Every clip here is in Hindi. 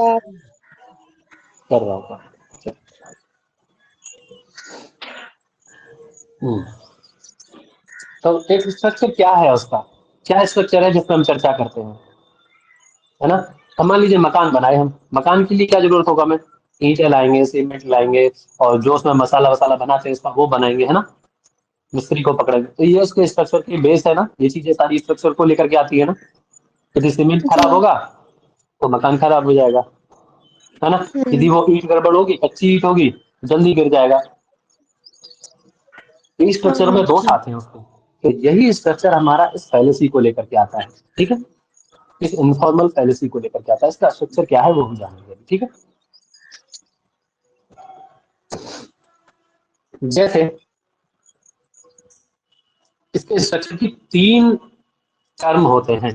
कर रहा होगा। हम्म, तो एक स्ट्रक्चर क्या है उसका, क्या स्ट्रक्चर है जिसमें हम चर्चा करते हैं, है ना। अब मान लीजिए मकान बनाए हम, मकान के लिए क्या जरूरत होगा, हमें ईंटें लाएंगे, सीमेंट लाएंगे, और जो उसमें मसाला वसाला बनाते हैं उसका वो बनाएंगे, है ना, मिस्त्री को पकड़ेंगे। तो ये उसके स्ट्रक्चर की बेस है ना, ये चीजें सारी स्ट्रक्चर को लेकर के आती है ना। यदि सीमेंट खराब जी। होगा तो मकान खराब हो जाएगा, है ना। यदि वो ईंट गड़बड़ होगी, कच्ची ईंट होगी, जल्दी गिर जाएगा। तो इस स्ट्रक्चर में हाँ। दोष आते हैं उसके, तो यही स्ट्रक्चर हमारा इस फैलेसी को लेकर के आता है, ठीक है। इस इनफॉर्मल फैलेसी को लेकर के आता है, इसका स्ट्रक्चर क्या है वो हम जानेंगे, ठीक है। जैसे इसके स्ट्रक्चर की 3 टर्म होते हैं,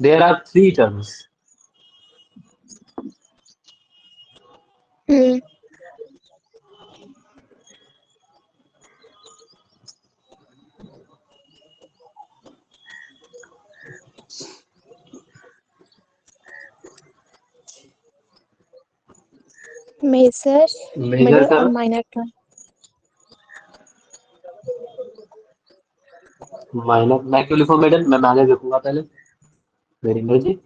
there are 3 terms. Hmm. Major, major middle और कर, माइनर टर्म। माइनर मैं क्यों लिखूं मैडम, मैं माइनर लिखूंगा पहले, मेरी मर्जी।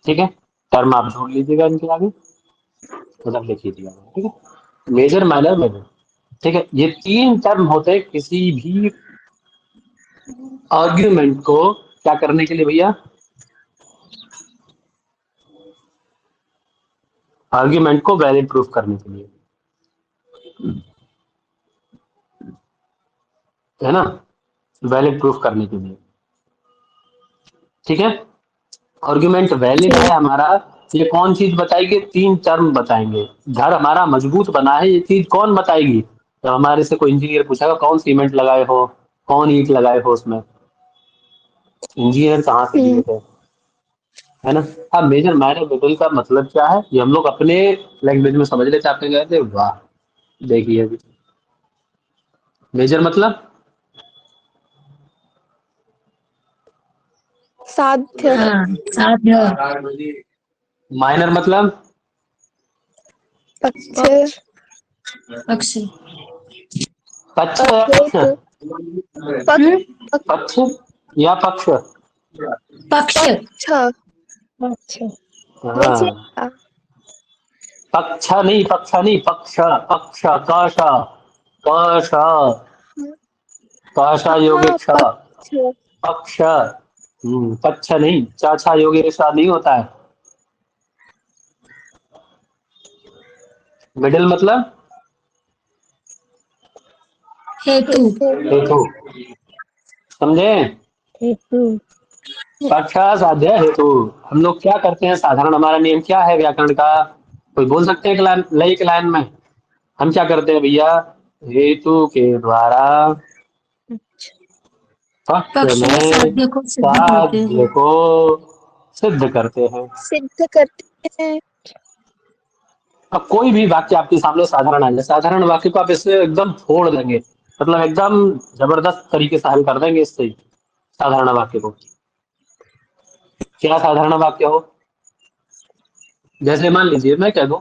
ठीक है, टर्म आप ढूंढ लीजिएगा इनके आगे, उधर लिख लीजिएगा, ठीक है। मेजर, माइनर, मेजर, ठीक है। ये 3 टर्म होते हैं किसी भी आर्ग्यूमेंट को क्या करने के लिए भैया, आर्ग्यूमेंट को वैलिड प्रूफ करने के लिए, है ना, वैलिड प्रूफ करने के लिए, ठीक है। आर्ग्यूमेंट वैलिड जी। है हमारा, ये कौन चीज बताएगी, 3 टर्म बताएंगे। घर हमारा मजबूत बना है, ये चीज कौन बताएगी, तो हमारे से कोई इंजीनियर पूछेगा कौन सीमेंट लगाए हो, कौन ईंट लगाए हो उसमें, इंजीनियर कहाँ से लिए थे, है ना। अब मेजर माइनर मिडिल का मतलब क्या है, ये हम लोग अपने लैंग्वेज में समझ लेते, आपने कहे थे वाह, देखिए अभी मेजर मतलब, साध्य। हाँ, साध्य। माइनर मतलब, पक्ष। पक्ष। पक्ष या पक्ष, हेतु। पक्ष। पक्ष या पक्ष, पक्ष। पक्ष। अच्छा। हाँ, लीजिए। पक्ष नहीं, पक्ष, पक्ष, कश, कश, कश योगे हाँ, क्ष, पक्ष। पक्ष, पक्ष नहीं, चाचा योगे रेशा नहीं होता है। मिडिल मतलब हेतु। हेतु। हेतु, समझे। हेतु। पक्ष, साध्य, हेतु। हम लोग क्या करते हैं, साधारण हमारा नियम क्या है व्याकरण का, कोई बोल सकते हैं एक लाइन, लय के लाइन में, हम क्या करते हैं भैया, हेतु के द्वारा पक्ष पक्ष या में साध्य को सिद्ध करते साध्य हैं। को सिद्ध करते हैं। सिद्ध करते हैं। अब कोई भी वाक्य आपके सामने साधारण आ जाए, साधारण वाक्य को आप इससे एकदम फोड़ देंगे, मतलब एकदम जबरदस्त तरीके से हल कर देंगे इससे ही, साधारण वाक्य को। क्या साधारण वाक्य हो, जैसे मान लीजिए मैं कह दूं,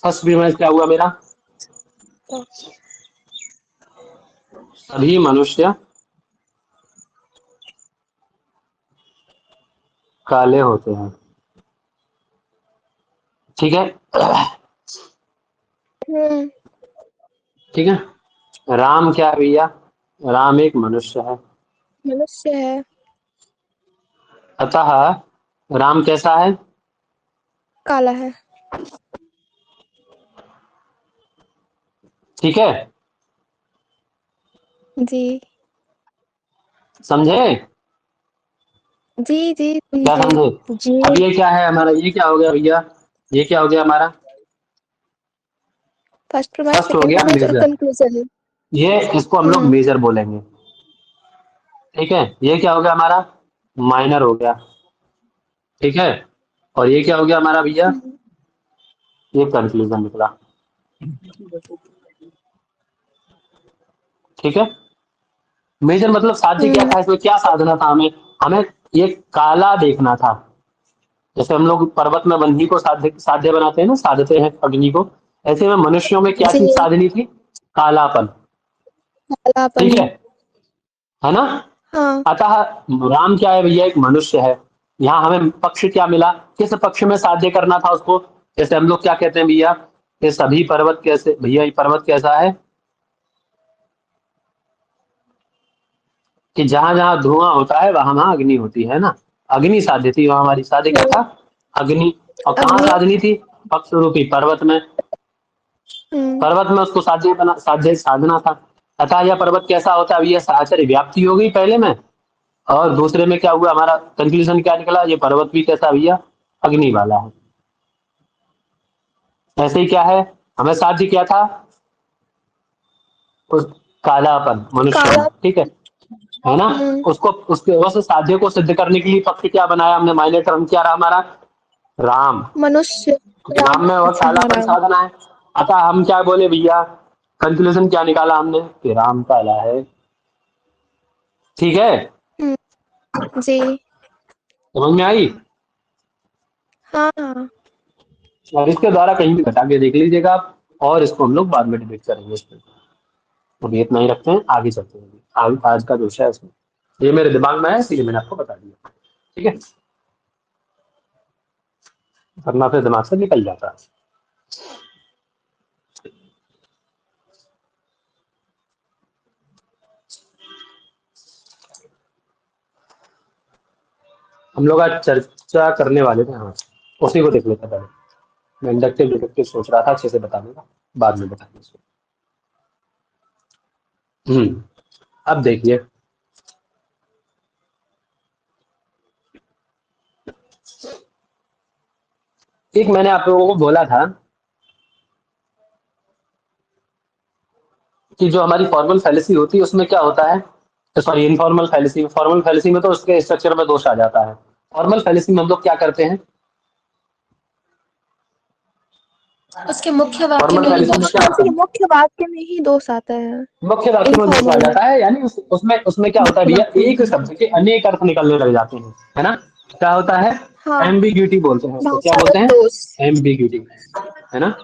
फर्स्ट प्रीमाइस क्या हुआ मेरा, सभी मनुष्य काले होते हैं, ठीक है। हम्म। ठीक है, राम क्या है भैया, राम एक मनुष्य है, मनुष्य है। अतः राम कैसा है, काला है। ठीक है, जी। समझे, जी जी क्या समझे। समझे। जी। अब ये क्या है हमारा, ये क्या हो गया भैया, ये क्या हो गया हमारा, फर्स्ट प्रीमाइस, फर्स्ट हो सेकंड गया प्रीमाइस और मेजर, कंक्लूजन। ये इसको हम लोग हम्म। मेजर बोलेंगे, ठीक है। ये क्या हो गया हमारा, माइनर हो गया, ठीक है। और ये क्या हो गया हमारा भैया, ये कंक्लूजन निकला। ठीक है, मेजर मतलब साध्य क्या था, इसमें क्या साधना था, हमें हमें ये काला देखना था। जैसे हम लोग पर्वत में वन्ही को साध्य साध्य बनाते हैं ना, साधते हैं अग्नि को, ऐसे में मनुष्यों में क्या जी। चीज साधनी थी, कालापन। कालापन। ठीक है ना। हाँ। अतः राम क्या है भैया, एक मनुष्य है। यहाँ हमें पक्ष क्या मिला, किस पक्ष में साध्य करना था उसको। जैसे हम लोग क्या कहते हैं भैया, ये सभी पर्वत कैसे, भैया ये पर्वत कैसा है कि जहां जहां धुआं होता है वहां वहां अग्नि होती है ना। अग्नि साध्य थी वहां, हमारी साध्य क्या था, अग्नि। और कहाँ अग्नि। साधनी थी, पक्ष रूपी पर्वत में। हम्म। पर्वत में उसको साध्य बना, साध्य साधना था। अतः यह पर्वत कैसा होता है भैया, साहचर्य व्याप्ति हो गई पहले में, और दूसरे में क्या हुआ, हमारा कंक्लूजन क्या निकला, ये पर्वत भी कैसा भैया, अग्नि वाला है। ऐसे ही क्या है, हमें साध्य क्या था, उस कालापन मनुष्य में। काला। ठीक है ना। हम्म। उसको उसके उस साध्य को सिद्ध करने के लिए पक्ष क्या बनाया हमने, माइनर टर्म क्या रहा हमारा, राम। मनुष्य। क्योंकि राम। राम में और अच्छा, हाँ, कालापन राम। साधना है। अतः हम क्या बोले भैया, कंक्लूजन क्या निकाला हमने कि राम काला है। ठीक है, जी। समझ में आई। हाँ हाँ। और इसके द्वारा कहीं भी घटा के देख लीजिएगा आप, और इसको हम लोग बाद में डिबेट करेंगे इस पर। अभी इतना ही रखते हैं, आगे चलते हैं। आज का जो है उसमें ये मेरे दिमाग में है, इसलिए मैंने आपको बता दिया। ठीक है, वरना फिर दिमाग से निकल जाता है। हम लोग आज चर्चा करने वाले थे, हाँ उसी को देख लेते हैं पहले। मैं इंडक्टिव डिडक्टिव सोच रहा था अच्छे से बताने का, बाद में बताएंगे इसको। अब देखिए, एक मैंने आप लोगों को बोला था कि जो हमारी फॉर्मल फैलेसी होती है उसमें क्या होता है, sorry informal fallacy, formal fallacy में तो उसके स्ट्रक्चर में दोष आ जाता है। फॉर्मल फैलेसी में हम लोग क्या करते हैं, उसके मुख्य वाक्य फॉर्मल में ही फैलेसी में दोष क्या होता मुख्य है, मुख्य वाक्य में ही दोष आता है। मुख्य वाक्य में दोष आ इनफॉर्मल में। जाता है, यानी उसमें उसमें क्या होता है मुख्य भैया, वाक्य एक में। शब्द के अनेक अर्थ निकलने लग जाते हैं, है ना। क्या होता है, हाँ। एम्बिग्यूटी बोलते हैं उसको, क्या बोलते भाषागत हैं, दोष। एम्बिग्यूटी, है ना।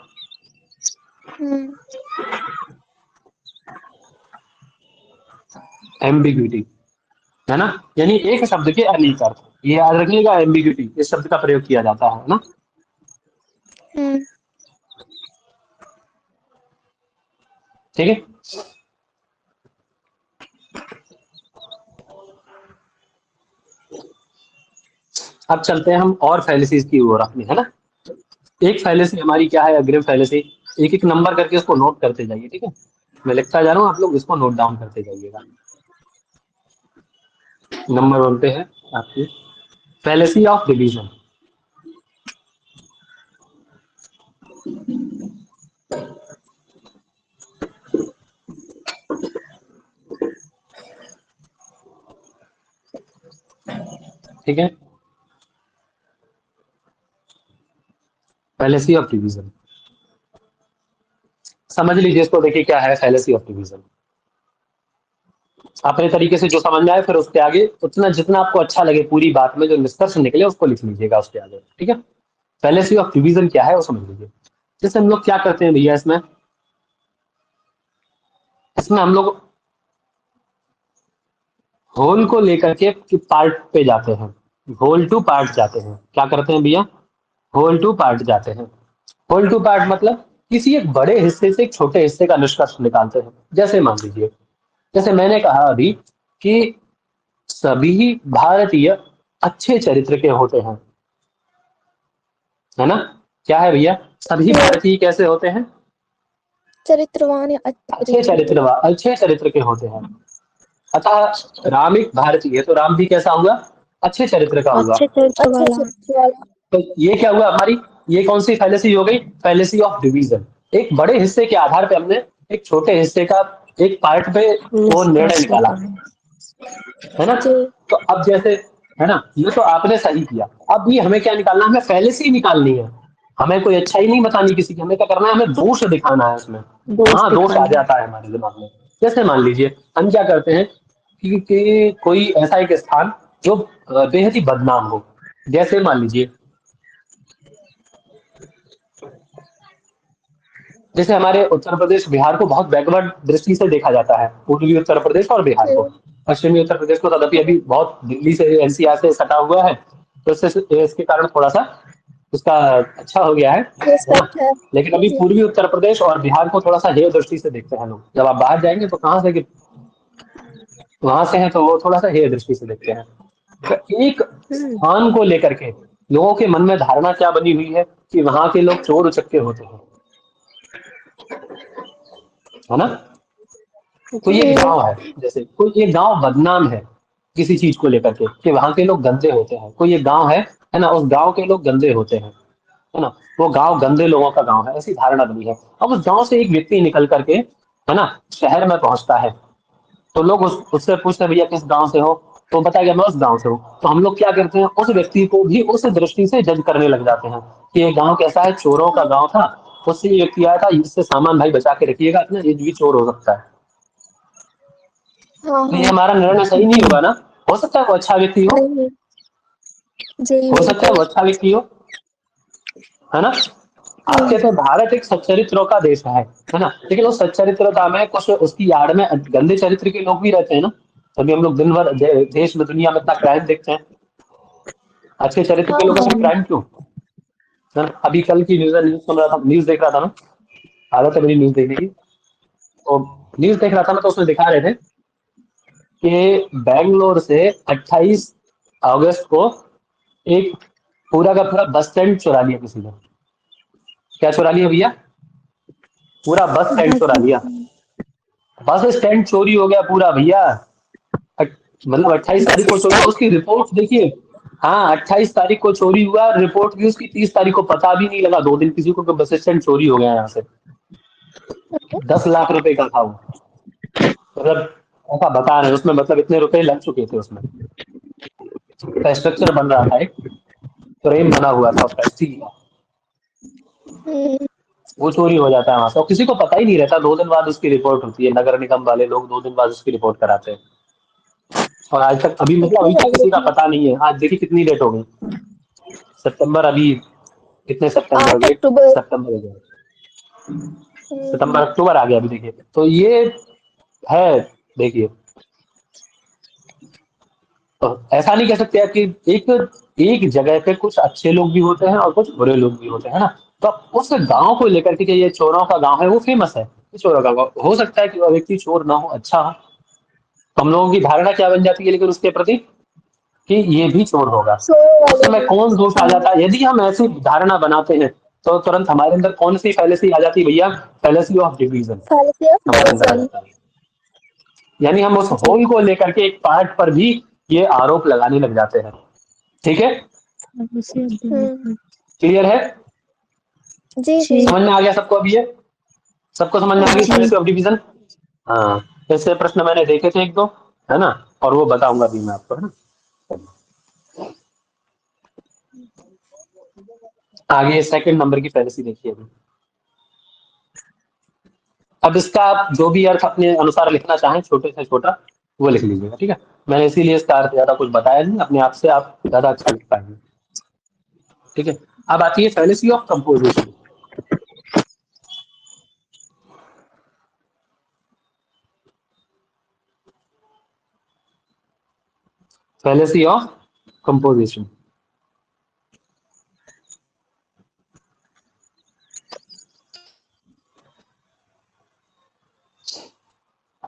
हम्म। एम्बिग्यूटी, है ना, यानी एक शब्द के अनेक अर्थ, ये याद रखिएगा, एम्बिग्यूटी इस शब्द का प्रयोग किया जाता है ना। हम्म। ठीक है, अब चलते हैं हम और फैलेसीज की ओर अपनी, है ना। एक फैलेसी हमारी क्या है, अग्रिम फैलेसी। एक एक नंबर करके इसको नोट करते जाइए, ठीक है। मैं लिखता जा रहा हूँ, आप लोग इसको नोट डाउन करते जाइएगा। नंबर 1 पे है आपकी फैलेसी ऑफ डिवीजन। ठीक है, फैलेसी ऑफ डिवीजन समझ लीजिए इसको, देखिए क्या है फैलेसी ऑफ डिवीजन। अपने तरीके से जो समझ में आए, फिर उसके आगे उतना जितना आपको अच्छा लगे, पूरी बात में जो निष्कर्ष निकले उसको लिख लीजिएगा उसके आगे, ठीक है। फैलेसी ऑफ डिवीजन क्या है वो समझ लीजिए। जैसे हम लोग क्या करते हैं भैया, इसमें इसमें हम लोग होल को लेकर के पार्ट पे जाते हैं, होल टू पार्ट जाते हैं। क्या करते हैं भैया, होल टू पार्ट जाते हैं। होल टू पार्ट मतलब किसी एक बड़े हिस्से से एक छोटे हिस्से का निष्कर्ष निकालते हैं। जैसे मान लीजिए, जैसे मैंने कहा अभी कि सभी भारतीय अच्छे चरित्र के होते हैं, है ना। क्या है भैया, सभी भारतीय कैसे होते हैं, चरित्रवान या अच्छे चरित्र के। चरित्र, अच्छे चरित्र के होते हैं। अतः राम एक भारतीय है, तो राम भी कैसा हुआ, अच्छे चरित्र का हुआ। अच्छे चरित्र अच्छा वाला। अच्छा, तो ये क्या हुआ हमारी, ये कौन सी फैलेसी हो गई, फैलेसी ऑफ डिवीजन। एक बड़े हिस्से के आधार पे हमने एक छोटे हिस्से का, एक पार्ट पे वो निर्णय निष्कर्ष निकाला, निकाले। है ना। जी। तो अब जैसे, है ना, ये तो आपने सही किया। अब ये हमें क्या निकालना है, हमें फैलेसी निकालनी है। हमें कोई अच्छाई नहीं बतानी किसी की, हमें क्या करना है, हमें दोष दिखाना है उसमें। हाँ, दोष आ जाता है हमारे दिमाग में। जैसे मान लीजिए हम क्या करते हैं कि कोई ऐसा एक स्थान जो बेहद ही बदनाम हो, जैसे मान लीजिए जैसे हमारे उत्तर प्रदेश बिहार को बहुत बैकवर्ड दृष्टि से देखा जाता है, पूर्वी उत्तर प्रदेश और बिहार को। हम्म, पश्चिमी उत्तर प्रदेश को तदपि अभी बहुत दिल्ली से एनसीआर से सटा हुआ है, तो इसके कारण थोड़ा सा उसका अच्छा हो गया है ना। रिस्पेक्ट है। लेकिन अभी जी। पूर्वी उत्तर प्रदेश और बिहार को थोड़ा सा हेय दृष्टि से देखते हैं लोग। जब आप बाहर जाएंगे तो कहाँ से कि वहां से हैं तो वो थोड़ा सा हेय दृष्टि से देखते हैं। तो एक स्थान को लेकर के लोगों के मन में धारणा क्या बनी हुई है कि वहां के लोग चोर उचक्के होते हैं, है ना। कोई एक हम्म, गांव है, जैसे कोई एक गांव बदनाम है किसी चीज को लेकर के कि वहां के लोग गंदे होते हैं, कोई एक गांव है ना, उस गांव के लोग गंदे होते हैं, है ना, वो गांव गंदे लोगों का गांव है, ऐसी धारणा बनी है। अब उस गांव से एक व्यक्ति निकल करके, है ना, शहर में पहुंचता है, तो लोग उससे पूछते हैं भैया किस गांव से हो, तो बताया मैं उस गांव से हूँ। तो हम लोग क्या करते हैं, उस व्यक्ति को भी उस दृष्टि से जज करने लग जाते हैं कि ये गांव कैसा है, चोरों का गांव था, उससे ये व्यक्ति आया था, इससे सामान भाई बचा के रखिएगा अपना, ये भी चोर हो सकता है। हाँ तो ये हाँ। हमारा निर्णय सही नहीं होगा ना। हो सकता है वो अच्छा व्यक्ति हो, नहीं। जी हो सकता है बिल्कुल। वो अच्छा व्यक्ति हो, है ना। आप हम्म, कहते हैं भारत एक सच्चरित्रों का देश है ना, लेकिन उस सच्चरित्रता में कुछ उसकी आड़ में गंदे चरित्र के लोग भी रहते हैं ना। तभी हम लोग दिन भर देश में दुनिया में इतना क्राइम देखते हैं, अच्छे चरित्र हाँ के लोगों से हाँ। क्राइम क्यों, है ना। अभी कल की न्यूज सुन रहा था, न्यूज देख रहा था मैं, आदत है मेरी न्यूज देखने की, तो न्यूज देख रहा था मैं, तो उसमें दिखा रहे थे कि बैंगलोर से 28 अगस्त को एक पूरा का पूरा बस स्टैंड चुरा लिया किसी ने। क्या चुरा लिया भैया, पूरा बस स्टैंड चुरा लिया। बस स्टैंड चोरी हो गया पूरा भैया। मतलब 28 तारीख को चोरी हुआ, उसकी रिपोर्ट देखिए। हाँ, 28 तारीख को चोरी हुआ, रिपोर्ट भी उसकी 30 तारीख को, पता भी नहीं लगा 2 दिन किसी को कि बस स्टैंड चोरी हो गया यहाँ से। 10 लाख रुपए का था वो, मतलब ऐसा बता रहे हैं उसमें, मतलब इतने रुपए लग चुके थे उसमें, उसका स्ट्रक्चर बन रहा था, एक फ्रेम बना हुआ था उसका स्टील का, हम्म, वो चोरी हो जाता है वहां से और किसी को पता ही नहीं रहता। 2 दिन बाद उसकी रिपोर्ट होती है, नगर निगम वाले लोग 2 दिन बाद उसकी रिपोर्ट कराते हैं। और आज तक अभी मतलब कितनी अभी तक किसी का वैलिडिटी? पता नहीं है। आज देखिए कितनी डेट हो गई, सितंबर अभी, कितने सितंबर हो आठ गए, अक्टूबर सितंबर हो गया, हम्म, सितंबर अक्टूबर आ गया अभी देखिए, तो ये है। देखिए, तो ऐसा नहीं कह सकते आप कि एक एक जगह पे कुछ अच्छे लोग भी होते हैं और कुछ बुरे लोग भी होते हैं ना। तो अब उस गांव को लेकर के कि ये चोरों का गांव है, वो फेमस है, ये चोरों का गांव हो सकता है कि वह व्यक्ति चोर ना हो, अच्छा हो, तो हम लोगों की धारणा क्या बन जाती है लेकिन उसके प्रति कि ये भी चोर होगा। सोने उस वाले समय भी। कौन दोष आ जाता है, यदि हम ऐसी धारणा बनाते हैं तो तुरंत हमारे अंदर कौन सी फैलेसी आ जाती है भैया, फैलेसी ऑफ डिवीजन फालतू ऑफ हमारे अंदर आ डिवीजन। जाता है। यानी हम उस जी। होल को लेकर के एक पार्ट पर भी ये आरोप लगाने लग जाते हैं। ठीक है, क्लियर है, जी जी। समझ में आ गया सबको अभी ये, सबको समझ में आ हाँ गई हाँ। Fallacy of division. हाँ, ऐसे प्रश्न मैंने देखे थे एक दो, है ना, और वो बताऊंगा भी मैं आपको, है ना। आगे सेकंड नंबर की फैलेसी देखिए अभी। अब इसका आप जो भी अर्थ अपने अनुसार लिखना चाहें, छोटे से छोटा, वो लिख लीजिएगा, ठीक है। मैंने इसीलिए इसका अर्थ ज्यादा कुछ बताया नहीं, अपने आप से आप ज्यादा अच्छा लिख पाएंगे, ठीक है। अब आती है fallacy of composition. Fallacy of composition,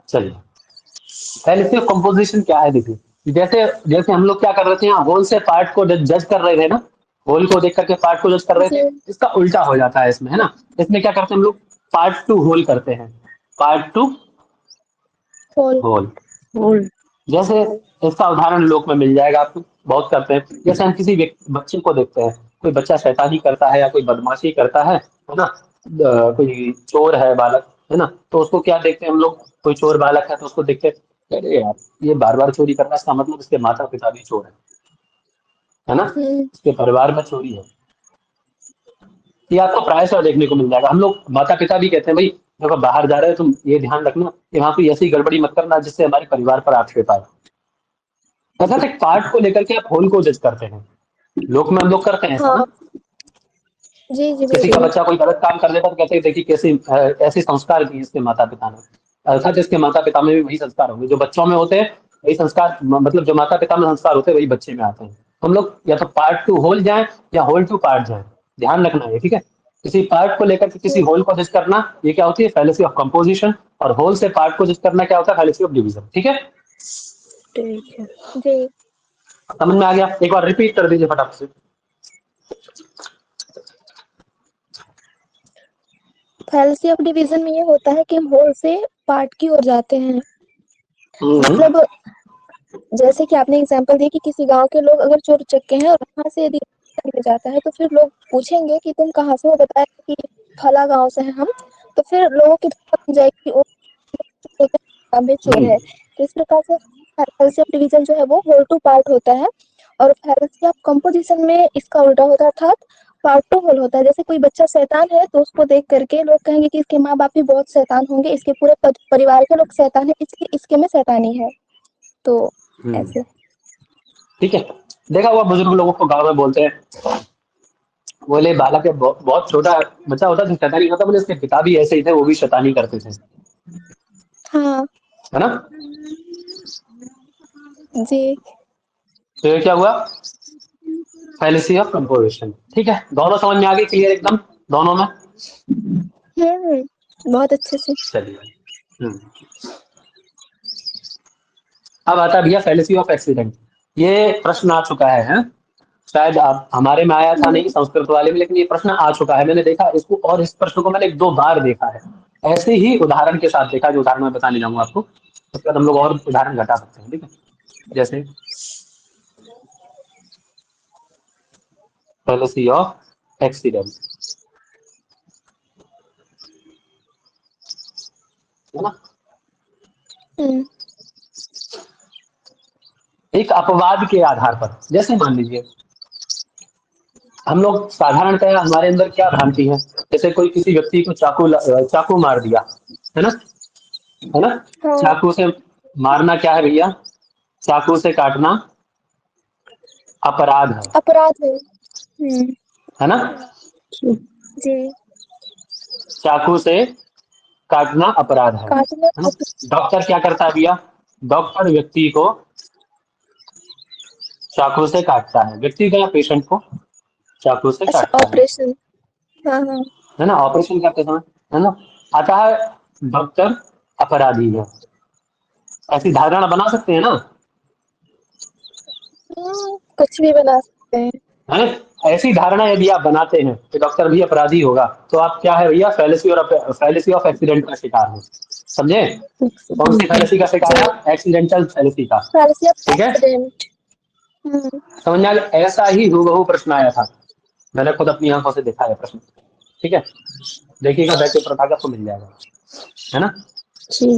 चलिए। फैलेसी ऑफ कंपोजिशन क्या है, देखिए, जैसे जैसे हम लोग क्या कर रहे थे यहाँ, होल से पार्ट को जज कर रहे थे ना, होल को देख करके पार्ट को जज कर रहे थे, जी। इसका उल्टा हो जाता है इसमें, है ना। इसमें क्या करते हैं हम लोग, पार्ट टू होल करते हैं, पार्ट टू होल। होल। जैसे इसका उदाहरण लोक में मिल जाएगा आपको, बहुत करते हैं। जैसे हम किसी बच्चे को देखते हैं, कोई बच्चा शैतानी करता है या कोई बदमाशी करता है ना, कोई चोर है बालक, है ना, तो उसको क्या देखते हैं हम लोग, कोई चोर बालक है तो उसको देखते हैं, अरे यार ये बार बार चोरी कर रहा है, इसका मतलब इसके माता पिता भी चोर है ना, हम्म, इसके परिवार में चोरी है। ये आपको प्रायशः देखने को मिल जाएगा। हम लोग माता पिता भी कहते हैं भाई देखो बाहर जा रहे हो तुम ये ध्यान रखना कि वहाँ कोई ऐसी गड़बड़ी मत करना जिससे हमारे परिवार पर आक्षेप आए। अर्थात एक पार्ट को लेकर के आप होल को जज करते हैं। लोक में हम लोग करते हैं ऐसा हाँ ना, जी जी किसी का बिल्कुल। बच्चा कोई गलत काम कर लेता तो कहते हैं देखिए कैसे ऐसे संस्कार दिए इसके माता पिता ने। अर्थात इसके माता पिता में भी वही संस्कार होंगे जो बच्चों में होते हैं, वही संस्कार मतलब जो माता पिता में संस्कार होते हैं वही बच्चे में आते हैं। हम लोग या तो पार्ट टू होल जाए या होल टू पार्ट जाए, ध्यान रखना है ठीक है। किसी पार्ट को लेकर के किसी होल को जज करना ये क्या होती है फैलेसी ऑफ कंपोजिशन, और होल से पार्ट को जज करना क्या होता है फैलेसी ऑफ डिवीजन। ठीक है, ठीक है जी। समझ में आ गया? एक बार रिपीट कर दीजिए फटाफट से। फैलेसी ऑफ डिवीजन में ये होता है कि हम होल से पार्ट की ओर जाते हैं। हम्म, मतलब जैसे कि आपने एग्जांपल दिया कि किसी गांव के लोग अगर चोर उचक्के हैं और वहां से यदि ले जाता है तो फिर लोग पूछेंगे कि तुम कहाँ से हो, बताया कि फला गांव से हैं हम, तो फिर लोगों की धारणा बन जाएगी कि वो बॉम्बे चोर है। तो इस प्रकार से फैलेसी ऑफ डिवीजन जो है वो होल टू पार्ट होता है, और फैलेसी ऑफ कंपोजिशन में इसका उल्टा होता है, अर्थात पार्ट टू होल होता है। जैसे कोई बच्चा शैतान है तो उसको देख करके लोग कहेंगे कि इसके माँ बाप भी बहुत शैतान होंगे, इसके पूरे परिवार के लोग शैतान है, इसलिए इसके में शैतानी है। तो ऐसे। ठीक है। देखा हुआ बुजुर्ग लोगों को गाँव में बोलते हैं बोले बालक है बहुत छोटा बच्चा होता था शैतानी करता, बोले उसके पिता भी ऐसे ही थे वो भी शैतानी करते थे, हाँ है ना। जी। तो ये क्या हुआ फैलेसी ऑफ कंपोजिशन। ठीक है, दोनों समझ में आ गई क्लियर एकदम दोनों में। बहुत अच्छे से। चलिए अब आता है भैया फैलेसी ऑफ एक्सीडेंट। ये प्रश्न आ चुका है? शायद आप हमारे में आया था नहीं संस्कृत वाले में, लेकिन ये प्रश्न आ चुका है, मैंने देखा इसको, और इस प्रश्न को मैंने एक दो बार देखा है ऐसे ही उदाहरण के साथ देखा, जो उदाहरण मैं बताने जाऊंगा आपको उसके बाद हम लोग और उदाहरण घटा सकते हैं। ठीक है, जैसे फैलेसी ऑफ एक्सीडेंट है ना, हम्म एक अपवाद के आधार पर। जैसे मान लीजिए हम लोग साधारणतः हमारे अंदर क्या भ्रांति है, जैसे कोई किसी व्यक्ति को चाकू मार दिया, है ना, है ना। हाँ चाकू से मारना क्या है भैया, चाकू से काटना अपराध अपराध है। है ना। जी। चाकू से काटना अपराध काटना है ना। डॉक्टर क्या करता है भैया, डॉक्टर व्यक्ति को चाकू से काटता है, व्यक्ति का पेशेंट को चाकू से अच्छा काटता ऑपरेशन। हाँ हाँ। है ना, ऑपरेशन करते समय, है ना। अतः डॉक्टर अपराधी है, ऐसी धारणा बना सकते हैं ना, कुछ भी बना सकते हैं। है। ऐसी धारणा यदि आप बनाते हैं कि डॉक्टर भी अपराधी होगा तो आप क्या है भैया फैलेसी ऑफ एक्सीडेंट का शिकार हो। समझे? कौन सी फैलेसी का शिकार जी। है? एक्सीडेंटल फैलेसी का। फैलेसी ऑफ ठीक है, एक्सीडेंट। समझ में आ गया? ऐसा ही हूबहू प्रश्न आया था, मैंने खुद अपनी आंखों से देखा है प्रश्न। ठीक है, देखिएगा बैक पेपर उठा के आपको मिल जाएगा, है ना, जी।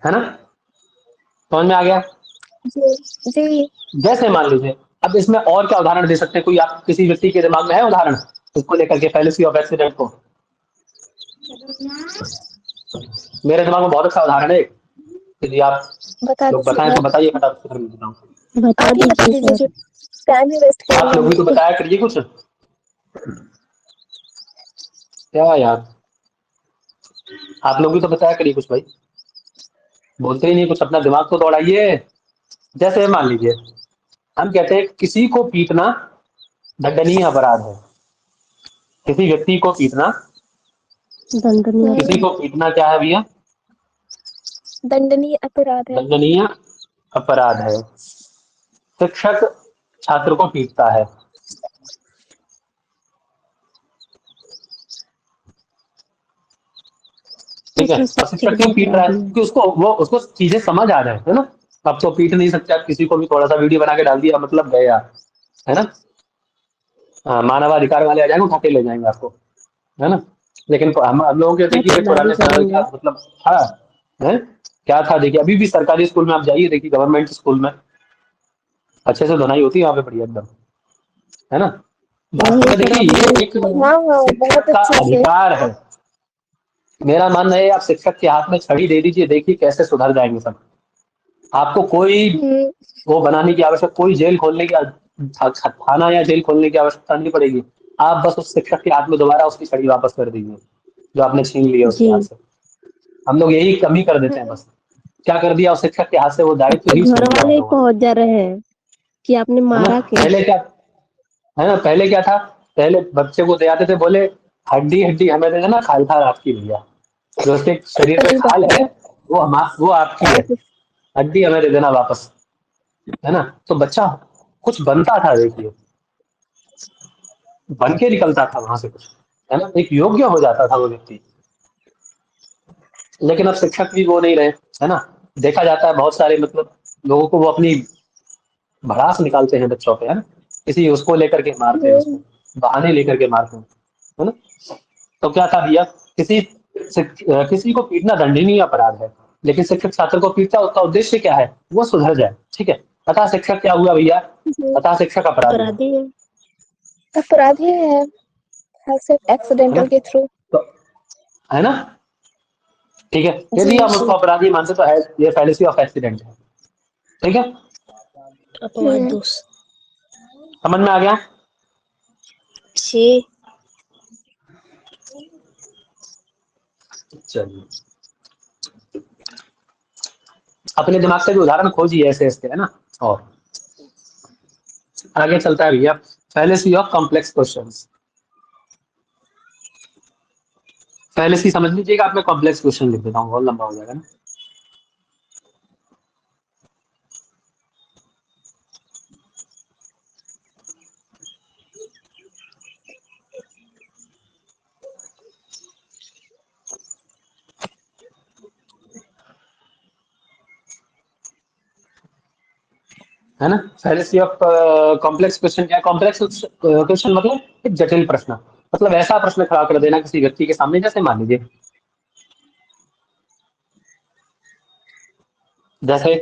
है ना, समझ में आ गया? जी जी। जैसे मान लीजिए अब इसमें और क्या उदाहरण दे सकते हैं, कोई आप किसी व्यक्ति के दिमाग में है उदाहरण इसको लेकर के फैलेसी ऑफ एक्सीडेंट को? मेरे दिमाग में बहुत अच्छा उदाहरण है, यदि आप बता लोग बताएं दीजिए तो आप। बताइए फटाफट से, मैं बताऊं। आप ही बता दीजिए जो टाइम ही वेस्ट आप करेंगे लोग हम भी तो लोग। बताया करिए कुछ, क्या यार, आप लोग भी तो बताया करिए कुछ भाई, बोलते ही नहीं कुछ, अपना दिमाग तो दौड़ाइए। जैसे मान लीजिए हम कहते हैं किसी को पीटना दंडनीय अपराध है, किसी व्यक्ति को पीटना, किसी को पीटना क्या है भैया, दंडनीय अपराध है। दंडनीय अपराध है। शिक्षक छात्र को पीटता है, ठीक है, और शिक्षक क्यों पीट रहा है क्योंकि उसको चीजें समझ आ जाए, है ना। अब तो पीट नहीं सकते आप किसी को भी, थोड़ा सा वीडियो बना के डाल दिया मतलब गया, है ना। हाँ, मानवाधिकार वाले आ जाएंगे उठा के ले जाएंगे आपको, है ना। लेकिन हम लोगों के देखिए पुराने समय में क्या मतलब था, है क्या था, देखिए अभी भी सरकारी स्कूल में आप जाइए, देखिए गवर्नमेंट स्कूल में अच्छे से धुनाई होती है यहाँ पे बढ़िया एकदम, है ना। वास्तव में देखिए ये एक हाँ हाँ, शिक्षक बहुत का अच्छे से। अधिकार है। मेरा मानना है आप शिक्षक के हाथ में छड़ी दे दीजिए, देखिए कैसे सुधर जाएंगे सब। आपको कोई हम्म, वो बनाने की आवश्यकता, कोई जेल खोलने की थाना या जेल खोलने की आवश्यकता नहीं पड़ेगी। आप बस उस शिक्षक के हाथ में दोबारा उसकी छड़ी वापस कर दीजिए जो आपने छीन लिया उसके जी। हाथ से। हम लोग यही कमी कर देते हैं हम्म, बस। क्या कर दिया, उस शिक्षक के हाथ से वो अब दायित्व तो ही घर छीन लिया वाले हम ही लोगों ने। पहुंच जा रहे हैं कि आपने है ना, मारा क्यों। पहले क्या है ना, पहले क्या था, पहले बच्चे को दे आते थे, बोले हड्डी हड्डी हमें दे देना, खाल खाल आपकी भैया। जो उसके शरीर पे सही खाल बात है है। वो आपकी है, हड्डी हमें दे देना वापस। है ना, तो बच्चा कुछ बनता था, देखिए बन के निकलता था वहां से कुछ, है ना, एक योग्य हो जाता था वो व्यक्ति। लेकिन अब शिक्षक भी वो नहीं रहे, है ना। देखा जाता है बहुत सारे मतलब लोगों को वो अपनी भड़ास निकालते हैं बच्चों पे, है ना, किसी उसको लेकर के मारते हैं, हम्म, उसको बहाने लेकर के मारते हैं, है ना। तो क्या था भैया, किसी किसी को पीटना दंडनीय अपराध है, लेकिन शिक्षक छात्र को पीटता है, उसका उद्देश्य क्या है, वो सुधर जाए, ठीक है। अतः शिक्षक क्या हुआ भैया, हम्म, अतः शिक्षक अपराधी है। अपराधी है। अपराधी है, सिर्फ है ना, एक्सीडेंटल के थ्रू। तो है ना, ठीक है। जी यदि हम जी। उसको अपराधी मानते तो है, ये फैलेसी ऑफ एक्सीडेंट है, ठीक है। अपवाद दोष। समझ में आ गया। छे। चलिए, अपने दिमाग से भी उदाहरण खोजिए ऐसे ऐसे, है ना। और आगे चलता है भैया, fallacy of complex questions. Fallacy समझ लीजिएगा, आप मैं कॉम्प्लेक्स क्वेश्चन लिख देता हूँ, बहुत लंबा हो जाएगा ना। है ना, फैलेसी ऑफ कॉम्प्लेक्स क्वेश्चन क्या है, कॉम्प्लेक्स क्वेश्चन मतलब एक जटिल प्रश्न, मतलब ऐसा प्रश्न खड़ा कर देना किसी व्यक्ति के सामने, जैसे मान लीजिए, जैसे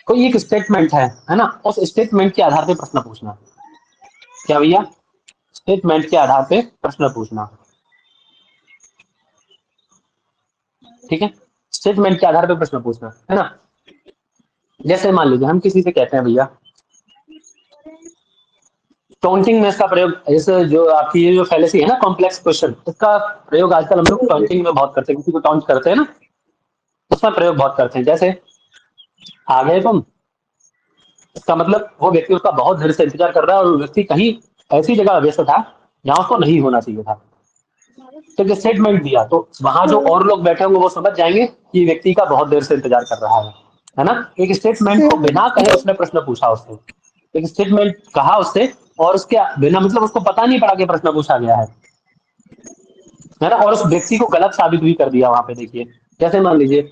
कोई एक स्टेटमेंट है ना, उस स्टेटमेंट के आधार पे प्रश्न पूछना। क्या भैया, स्टेटमेंट के आधार पे प्रश्न पूछना, ठीक है। स्टेटमेंट के आधार पे प्रश्न पूछना, है ना। जैसे मान लीजिए हम किसी से कहते हैं भैया, टॉन्टिंग में इसका प्रयोग, जैसे जो आपकी ये जो फैलेसी है ना कॉम्प्लेक्स क्वेश्चन, इसका प्रयोग आजकल हम लोग टॉन्टिंग में बहुत करते हैं, किसी को टॉन्ट करते हैं ना, उसका प्रयोग बहुत करते हैं। जैसे आ गए तुम, इसका मतलब वो व्यक्ति उसका बहुत देर से इंतजार कर रहा है, और वो व्यक्ति कहीं ऐसी जगह व्यस्त था जहां उसको नहीं होना चाहिए था। तो एक स्टेटमेंट दिया तो वहां जो हम्म, और लोग बैठे होंगे वो समझ जाएंगे कि व्यक्ति का बहुत देर से इंतजार कर रहा है ना। एक स्टेटमेंट को हम्म, बिना कहे उसने प्रश्न पूछा उससे, एक स्टेटमेंट कहा उससे, और उसके बिना मतलब उसको पता नहीं पड़ा कि प्रश्न पूछा गया है ना, और उस व्यक्ति को गलत साबित भी कर दिया वहां पे। देखिए, जैसे मान लीजिए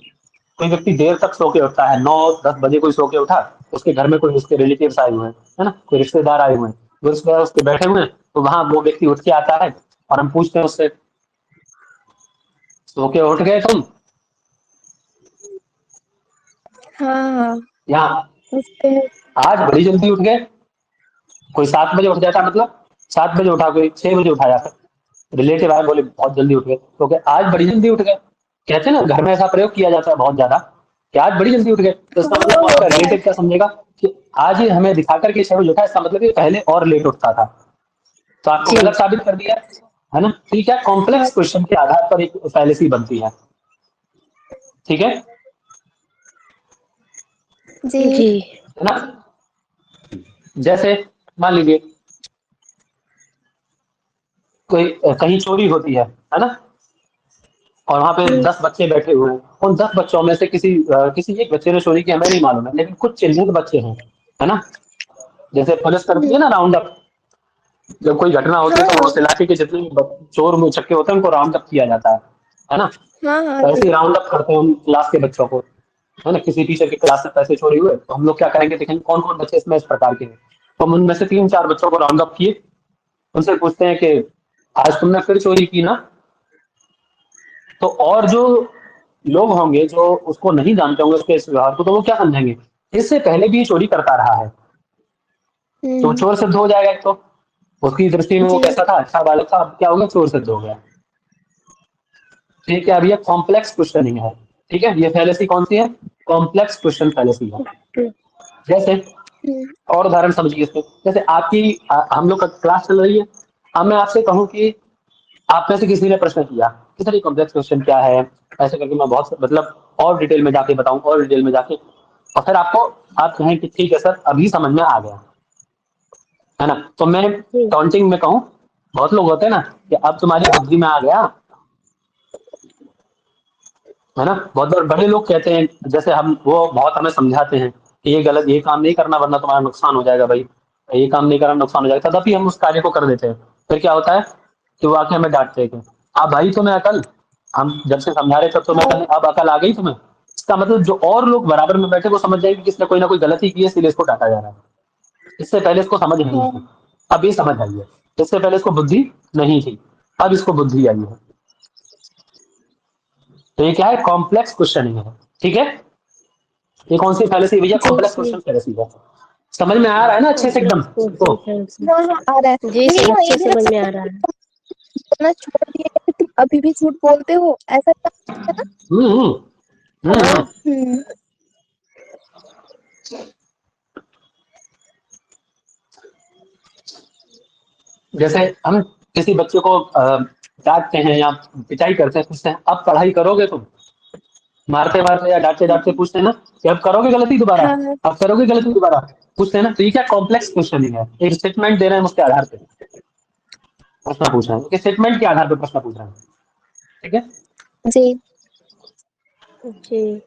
कोई व्यक्ति देर तक सो के उठता है, 9-10 बजे कोई सो के उठा, उसके घर में कोई उसके रिलेटिव्स आए हुए हैं, है ना, कोई रिश्तेदार आए हुए हैं, वो रिश्तेदार उसके बैठे हुए हैं, तो वहां वो व्यक्ति उठ के आता है, और हम पूछते हैं उससे, सो के उठ गए तुम, हाँ हाँ, यहाँ पूछते हैं। आज बड़ी जल्दी उठ गए। कोई 7 बजे उठ जाता, मतलब 7 बजे उठा, कोई 6 बजे उठा जाता, रिलेटिव आए बोले बहुत जल्दी उठ गए, तो क्या आज बड़ी जल्दी उठ गए, कहते हैं ना, घर में ऐसा प्रयोग किया जाता है बहुत ज्यादा, कि आज बड़ी जल्दी उठ गए, तो इसका हाँ मतलब वो आपका तो है। रिलेटिव क्या समझेगा कि आज ही हमें दिखाकर के 6 बजे उठा, इसका मतलब कि पहले और लेट उठता था, तो आपको जी। गलत साबित कर दिया, है ना। तो ये क्या हाँ कॉम्प्लेक्स क्वेश्चन के आधार पर एक फैलेसी बनती है, ठीक है जी। जी। ना। जैसे मान लीजिए कोई कहीं चोरी होती है ना, और वहां पे हम्म, 10 बच्चे बैठे हुए हैं, उन 10 बच्चों में से किसी एक बच्चे ने चोरी की, हमें नहीं मालूम है, लेकिन कुछ चिन्हित बच्चे हैं, है ना। जैसे पुलिस करती है हम्म, ना राउंड अप, जब कोई घटना होती है हाँ तो हाँ उस इलाके के जितने भी चोर मुचक्के होते हैं उनको राउंड अप किया जाता है ना। हाँ हाँ तो जी। ऐसे ही राउंड अप करते हैं हम क्लास के बच्चों को, है ना। किसी टीचर की क्लास से पैसे चोरी हुए तो हम लोग क्या करेंगे, देखेंगे कौन कौन बच्चे इसमें इस प्रकार के हैं, तो हम उनमें से 3-4 बच्चों को राउंड अप किए, उनसे पूछते हैं कि आज तुमने फिर चोरी की ना। तो और जो लोग होंगे जो उसको नहीं जानते होंगे उसके इस व्यवहार को, तो वो क्या समझेंगे, इससे पहले भी ये चोरी करता रहा तो चोर सिद्ध हो जाएगा। एक तो उसकी दृष्टि में वो जी। कैसा था, अच्छा बालक था, अब क्या हो गया, चोर सिद्ध हो गया। ठीक है, अब ये कॉम्प्लेक्स क्वेश्चनिंग है। ठीक है, ये फैलेसी कौन सी है, कॉम्प्लेक्स क्वेश्चन फैलेसी है। जैसे और उदाहरण समझिए इसमें, जैसे आपकी हम लोग का क्लास चल रही है, अब मैं आपसे कहूं कि आप में से किसी ने प्रश्न किया कि सर ये कॉम्प्लेक्स क्वेश्चन क्या है, ऐसे करके मैं बहुत मतलब और डिटेल में जाके बताऊं, और डिटेल में जाके, और फिर आपको आप कहें कि ठीक है सर अभी समझ में आ गया, है ना। तो मैं जी काउंटिंग में कहूँ, बहुत लोग होते हैं ना कि अब तुम्हारी बुद्धि में आ गया, है ना। बहुत बार बड़े लोग कहते हैं, जैसे हम वो बहुत हमें समझाते हैं कि ये गलत, ये काम नहीं करना वरना तुम्हारा नुकसान हो जाएगा भाई, ये काम नहीं करना नुकसान हो जाएगा, तदपि हम उस कार्य को कर देते हैं। फिर क्या होता है कि वो आके हमें डांटते हैं कि अब भाई तुम्हें अकल, हम जब से समझा रहे तब तुम्हें अकल, अब अकल आ गई तुम्हें। इसका मतलब जो और लोग बराबर में बैठे वो समझ जाएंगे कि इसने कोई ना कोई गलती की है, इसलिए इसको डांटा जा रहा है। इससे पहले इसको समझ नहीं थी, अब ये समझ आई है। इससे पहले इसको बुद्धि नहीं थी, अब इसको बुद्धि आई है। तो ये क्या है, कॉम्प्लेक्स क्वेश्चनिंग है। ठीक है, ये कौन सी फैलेसी भैया, जी। कॉम्प्लेक्स क्वेश्चन फैलेसी है। समझ में आ रहा है ना अच्छे से एकदम कॉम्प्लेक्स सबको। Question fallacy. हाँ हाँ आ रहा है, जी लेकिन सर, हाँ ये अच्छे भी ना समझ में आ सर, रहा है। बोलना छोड़ दिए कि तुम अभी भी झूठ बोलते हो, ऐसा क्या है ना। हम्म हम्म हाँ हम्म। जैसे हम किसी बच्चे को डांटते हैं या पिटाई करते हैं, पूछते हैं अब पढ़ाई करोगे तुम, मारते मारते या डांटते डांटते पूछते हैं ना कि अब करोगे गलती दोबारा, हाँ हाँ। अब करोगे गलती दोबारा, पूछते हैं ना। तो ये क्या कॉम्प्लेक्स क्वेश्चनिंग है, एक स्टेटमेंट दे रहे हैं उसके आधार पे प्रश्न पूछ रहे हैं, एक स्टेटमेंट के आधार पे प्रश्न पूछ रहे हैं। ठीक है, जी। जी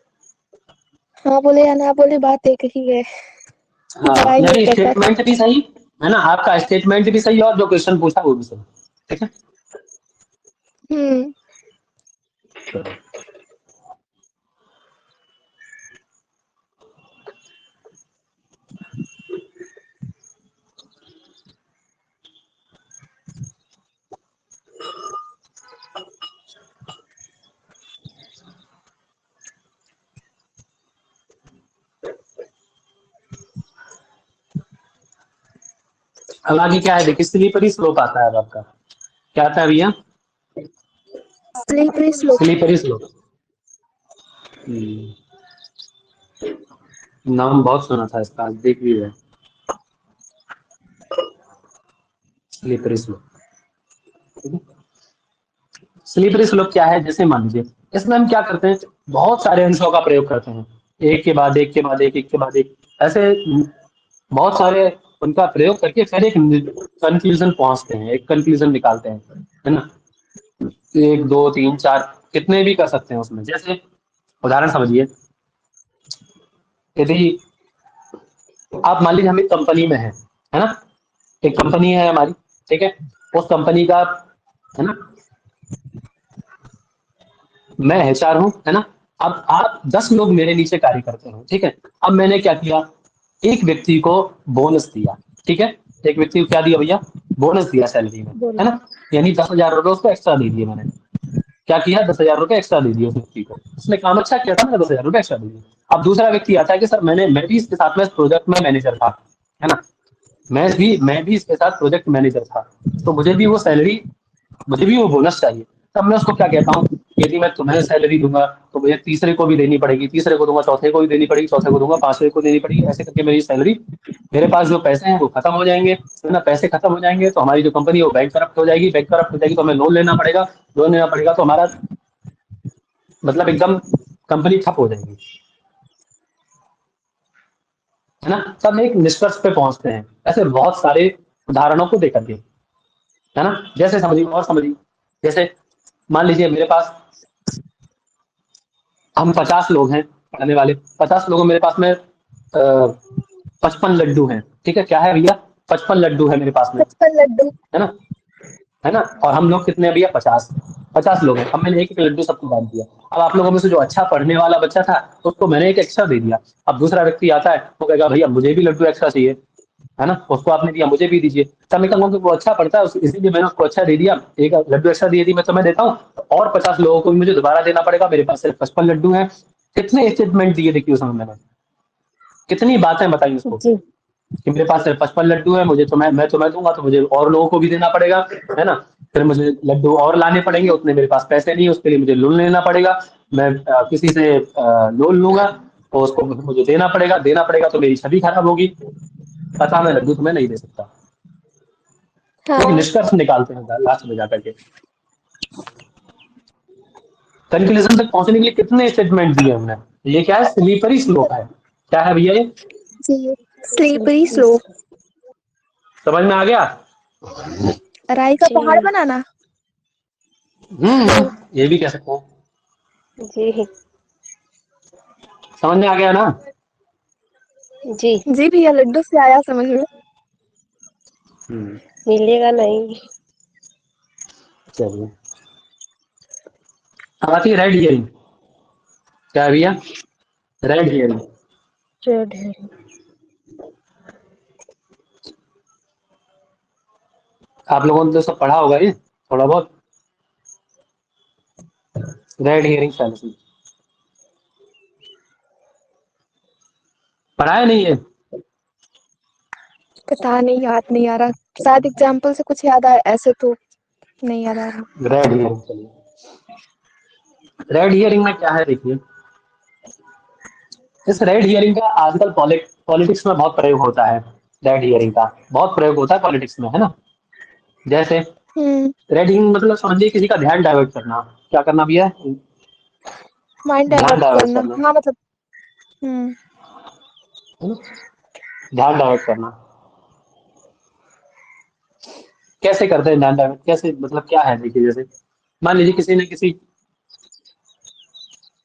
हाँ बोले या ना बोले, बात एक ही है, हाँ लड़ाई नहीं यानी करता था। स्टेटमेंट भी सही है ना, आपका स्टेटमेंट भी सही और जो क्वेश्चन पूछा वो भी सही। ठीक है, हम्म। अब आगे क्या है, देखिए स्लीपरी स्लोप आता है। अब आपका क्या आता है भैया, स्लीपरी स्लोप। Slippery slope. नाम बहुत सुना था इसका, आज देख भी रहे, स्लीपरी स्लोप। स्लीपरी स्लोप क्या है, जैसे मान लीजिए इसमें हम क्या करते हैं, बहुत सारे अंशों का प्रयोग करते हैं, एक के बाद एक के बाद एक, एक के बाद एक, ऐसे बहुत सारे उनका प्रयोग करके फिर एक कंक्लूजन पहुंचते हैं, एक कंक्लूजन निकालते हैं, है ना। एक दो तीन चार कितने भी कर सकते हैं उसमें। जैसे उदाहरण समझिए, यदि आप मान लीजिए हम एक कंपनी में है ना, एक कंपनी है हमारी, ठीक है, उस कंपनी का, है ना, मैं एचआर हूँ, है ना। अब आप 10 लोग मेरे नीचे कार्य करते हैं, ठीक है। अब मैंने क्या किया, एक व्यक्ति को बोनस दिया, ठीक है, एक व्यक्ति को क्या दिया भैया, बोनस दिया सैलरी में, है बोलो। ना। यानी 10,000 रुपए उसको एक्स्ट्रा दे दिए मैंने। क्या किया, 10,000 रुपए एक्स्ट्रा दे दिए उस व्यक्ति को, उसने काम अच्छा किया था, मैंने 10,000 रुपए एक्स्ट्रा दे दिए। अब दूसरा व्यक्ति आता है कि सर मैं भी इसके साथ में प्रोजेक्ट में मैनेजर था, है ना, मैं भी इसके साथ प्रोजेक्ट मैनेजर था, तो मुझे भी वो सैलरी, मुझे भी वो बोनस चाहिए। तब मैं उसको क्या कहता हूँ, यदि मैं तुम्हें सैलरी दूंगा तो मुझे तीसरे को भी देनी पड़ेगी, तीसरे को दूंगा चौथे को भी देनी पड़ेगी, चौथे को दूंगा पांचवे को देनी पड़ेगी, ऐसे करके मेरी सैलरी, मेरे पास जो पैसे हैं वो खत्म हो जाएंगे, है ना। पैसे खत्म हो जाएंगे तो हमारी जो कंपनी है वो बैंक करप्ट हो जाएगी, बैंक करप्ट हो जाएगी तो हमें लोन लेना पड़ेगा, लोन लेना पड़ेगा तो हमारा मतलब एकदम कंपनी ठप हो जाएगी, है ना। तब एक निष्कर्ष पे पहुंचते हैं, ऐसे बहुत सारे उदाहरणों को देकर के, है ना। जैसे समझिए और समझिए, जैसे मान लीजिए मेरे पास, हम 50 लोग हैं पढ़ने वाले, 50 लोगों मेरे पास में 55 लड्डू हैं, ठीक है, क्या है भैया, 55 लड्डू है मेरे पास में, 55 लड्डू। है ना, है ना। और हम लोग कितने हैं भैया, 50 लोग हैं। अब मैंने एक एक लड्डू सबको बांट दिया। अब आप लोगों में से जो अच्छा पढ़ने वाला बच्चा था उसको मैंने एक एक्स्ट्रा दे दिया। अब दूसरा व्यक्ति आता है, वो कहेगा भैया मुझे भी लड्डू एक्स्ट्रा चाहिए, है ना, उसको आपने दिया मुझे भी दीजिए। तब मैं कहूँगा कि वो अच्छा पढ़ता है इसीलिए मैंने उसको अच्छा दे दिया, एक लड्डू एक्स्ट्रा दे दी मैं तुम्हें देता हूँ, और 50 लोगों को भी मुझे दोबारा देना पड़ेगा, मेरे पास सिर्फ 55 लड्डू हैं। कितने स्टेटमेंट दिए देखिए उसमें मैंने, कितनी बातें बताई उसको, जी कि मेरे पास 55 लड्डू है, मुझे तो मैं तुम्हें दूंगा तो मुझे और लोगों को भी देना पड़ेगा, है ना? फिर मुझे लड्डू और लाने पड़ेंगे, उतने मेरे पास पैसे नहीं है, उसके लिए मुझे लोन लेना पड़ेगा। मैं किसी से लोन लूंगा तो उसको मुझे देना पड़ेगा तो मेरी छवि खराब होगी, अतः मैं लड्डू तुम्हें नहीं दे सकता। एक हाँ। निष्कर्ष निकालते हैं लास्ट में जाकर के। कंक्लूजन तक पहुंचने के लिए कितने स्टेटमेंट दिए हमने? ये क्या है? स्लीपरी स्लोप है। क्या है भैया ये? जी, स्लीपरी स्लोप। समझ में आ गया? राई का जी पहाड़ बनाना। ये भी कह सकते हैं। जी समझ में आ गया ना? जी। जी भैया, लड्डू से आया समझ में। मिलेगा नहीं। चलिए, अब आती है रेड हियरिंग। क्या है भैया? Red herring. रेड है। आप लोगों ने तो सब पढ़ा होगा ये थोड़ा बहुत। रेड हियरिंग फैलेसी पढ़ा है नहीं ये? पता नहीं, याद नहीं आ रहा। शायद एग्जाम्पल से कुछ याद आया, ऐसे तो नहीं याद आ रहा। रेड हियरिंग, चलिए। रेड हियरिंग में क्या है देखिए, इस रेड हियरिंग का आजकल पॉलिटिक्स में बहुत प्रयोग होता है। रेड हियरिंग का बहुत प्रयोग होता है पॉलिटिक्स में, है ना? जैसे हम्म। रेड हियरिंग मतलब समझिए किसी का ध्यान डाइवर्ट करना। क्या करना भैया? माइंड ध्यान डाइवर्ट डाइवर्ट करना, करना, हाँ मतलब। हम्म। है ना? ध्यान डाइवर्ट करना कैसे करते हैं? ध्यान डाइवर्ट कैसे, मतलब क्या है देखिए, जैसे मान लीजिए किसी ने किसी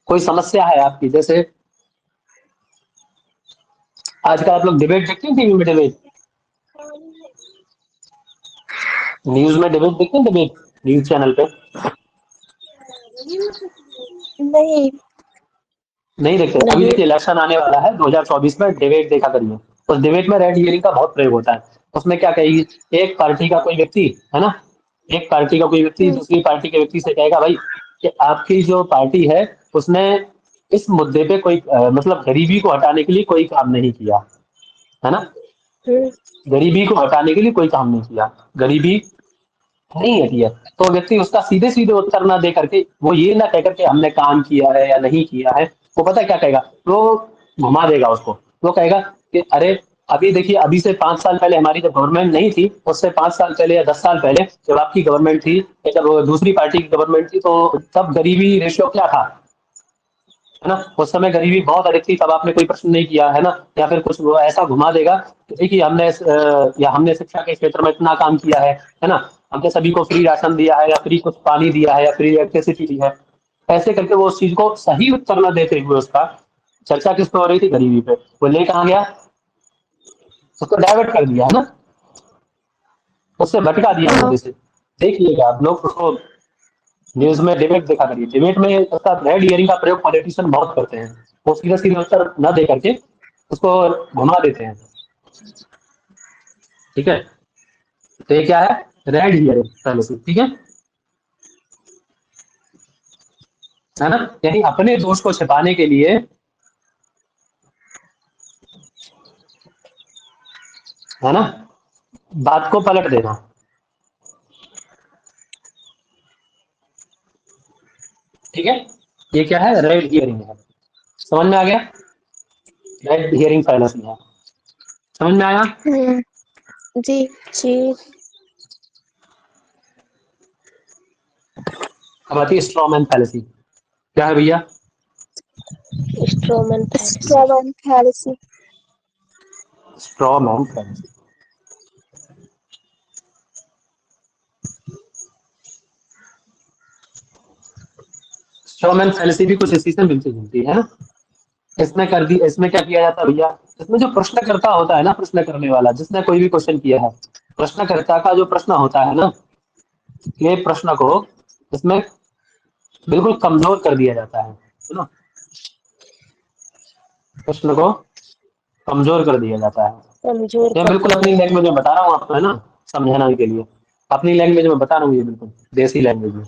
कोई समस्या है आपकी, जैसे आजकल आप लोग डिबेट देखते हैं टीवी में, डिबेट न्यूज में डिबेट देखते हैं, डिबेट न्यूज चैनल पे नहीं। नहीं देखते? अभी नहीं। देखिए इलेक्शन आने वाला है 2024 में, डिबेट देखा करिए। उस डिबेट में रेड हियरिंग का बहुत प्रयोग होता है। उसमें क्या कहेगी, एक पार्टी का कोई व्यक्ति, है ना, एक पार्टी का कोई व्यक्ति हम्म। दूसरी पार्टी के व्यक्ति से कहेगा, भाई कि आपकी जो पार्टी है उसने इस मुद्दे पे कोई मतलब गरीबी को हटाने के लिए कोई काम नहीं किया, है ना? हम्म। गरीबी को हटाने के लिए कोई काम नहीं किया, गरीबी नहीं हटी है। तो व्यक्ति उसका सीधे सीधे उत्तर ना दे करके, वो ये ना कह करके हमने काम किया है या नहीं किया है, वो पता है क्या कहेगा? वो घुमा देगा उसको। वो कहेगा कि अरे अभी देखिए, अभी से 5 साल पहले हमारी जब गवर्नमेंट नहीं थी, उससे 5 साल पहले या 10 साल पहले जब आपकी गवर्नमेंट थी या जब दूसरी पार्टी की गवर्नमेंट थी, तो तब गरीबी रेशियो क्या था, है ना? उस समय गरीबी बहुत अधिक थी, तब आपने कोई प्रश्न नहीं किया, है ना? या फिर कुछ वो ऐसा घुमा देगा कि देखिए या हमने शिक्षा के क्षेत्र में इतना काम किया है ना? हमने सभी को फ्री राशन दिया है, या फ्री कुछ पानी दिया है, या फ्री इलेक्ट्रिसिटी दी है। ऐसे करके वो उस चीज को सही उत्तर न देते हुए, उसका चर्चा किस पे हो रही थी? गरीबी पे। वो ले कहाँ गया? उसको डाइवर्ट कर दिया, है ना? उससे भटका दिया हाँ। मुद्दे से। देख लीजिएगा आप लोग उसको, न्यूज में डिबेट देखा करिए। डिबेट में उसका रेड हियरिंग का प्रयोग पॉलिटिशियन बहुत करते हैं। वो सीधा सीधा उत्तर न दे करके उसको घुमा देते हैं, ठीक है? तो ये क्या है? रेड हियरिंग पहले से, ठीक है ना? यानी अपने दोष को छिपाने के लिए, है ना, बात को पलट देना। ठीक है? ये क्या है? रेड हियरिंग है। समझ में आ गया? रेड हियरिंग फैलेसी है। समझ में आया? जी। जी। अब आती है स्ट्रॉमैन फैलेसी। क्या है भैया? Strowman fallacy. Straw man fallacy. Straw man fallacy. Straw man fallacy भी कुछ इसी से मिलती जुलती है ना? इसमें क्या किया जाता है भैया? इसमें जो प्रश्नकर्ता होता है ना, प्रश्न करने वाला, जिसने कोई भी क्वेश्चन किया है, प्रश्नकर्ता का जो प्रश्न होता है ना, ये प्रश्न को इसमें बिल्कुल कमजोर कर दिया जाता है ना? प्रश्न को कमजोर कर दिया जाता है। कमजोर मैं कर बिल्कुल दिया अपनी जाता लैंग्वेज में बता रहा हूँ आपको, है ना, समझाने के लिए। अपनी लैंग्वेज में बता रहा हूँ, ये बिल्कुल देसी लैंग्वेज में।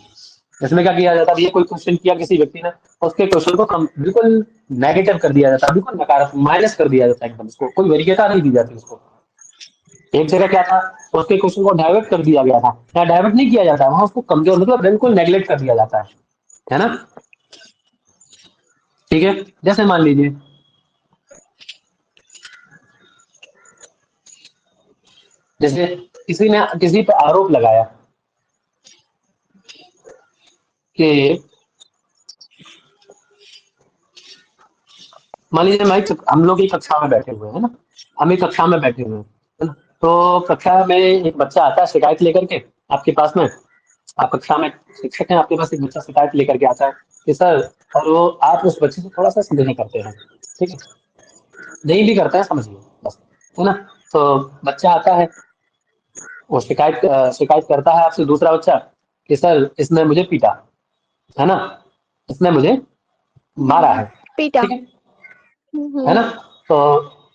इसमें क्या किया जाता है? ये कोई क्वेश्चन किया किसी व्यक्ति ने, उसके क्वेश्चन को बिल्कुल नेगेटिव कर दिया जाता है, बिल्कुल नकारात्मक, माइनस कर दिया जाता है एकदम। उसको कोई वरीयता नहीं दी जाती उसको, एक जगह क्या था, उसके क्वेश्चन को डाइवर्ट कर दिया गया था, यहाँ डाइवर्ट नहीं किया जाता है, वहां उसको कमजोर मतलब बिल्कुल नेग्लेक्ट कर दिया जाता है ना। ठीक है, जैसे मान लीजिए जैसे किसी ने किसी पे आरोप लगाया कि मान लीजिए हम लोग एक कक्षा में बैठे हुए हैं ना, हम एक कक्षा में बैठे हुए हैं, है ना। तो कक्षा में एक बच्चा आता है शिकायत लेकर के आपके पास में, आप कक्षा में शिक्षक हैं, आपके पास एक बच्चा शिकायत लेकर के आता है कि सर, और वो आप उस बच्चे से थोड़ा सा स्नेह करते हैं, ठीक है, नहीं भी करते हैं समझिए बस, है ना। तो बच्चा आता है, वो शिकायत करता है आपसे दूसरा बच्चा कि सर इसने मुझे पीटा, है ना, इसने मुझे मारा है, पीटा। ठीक है ना। तो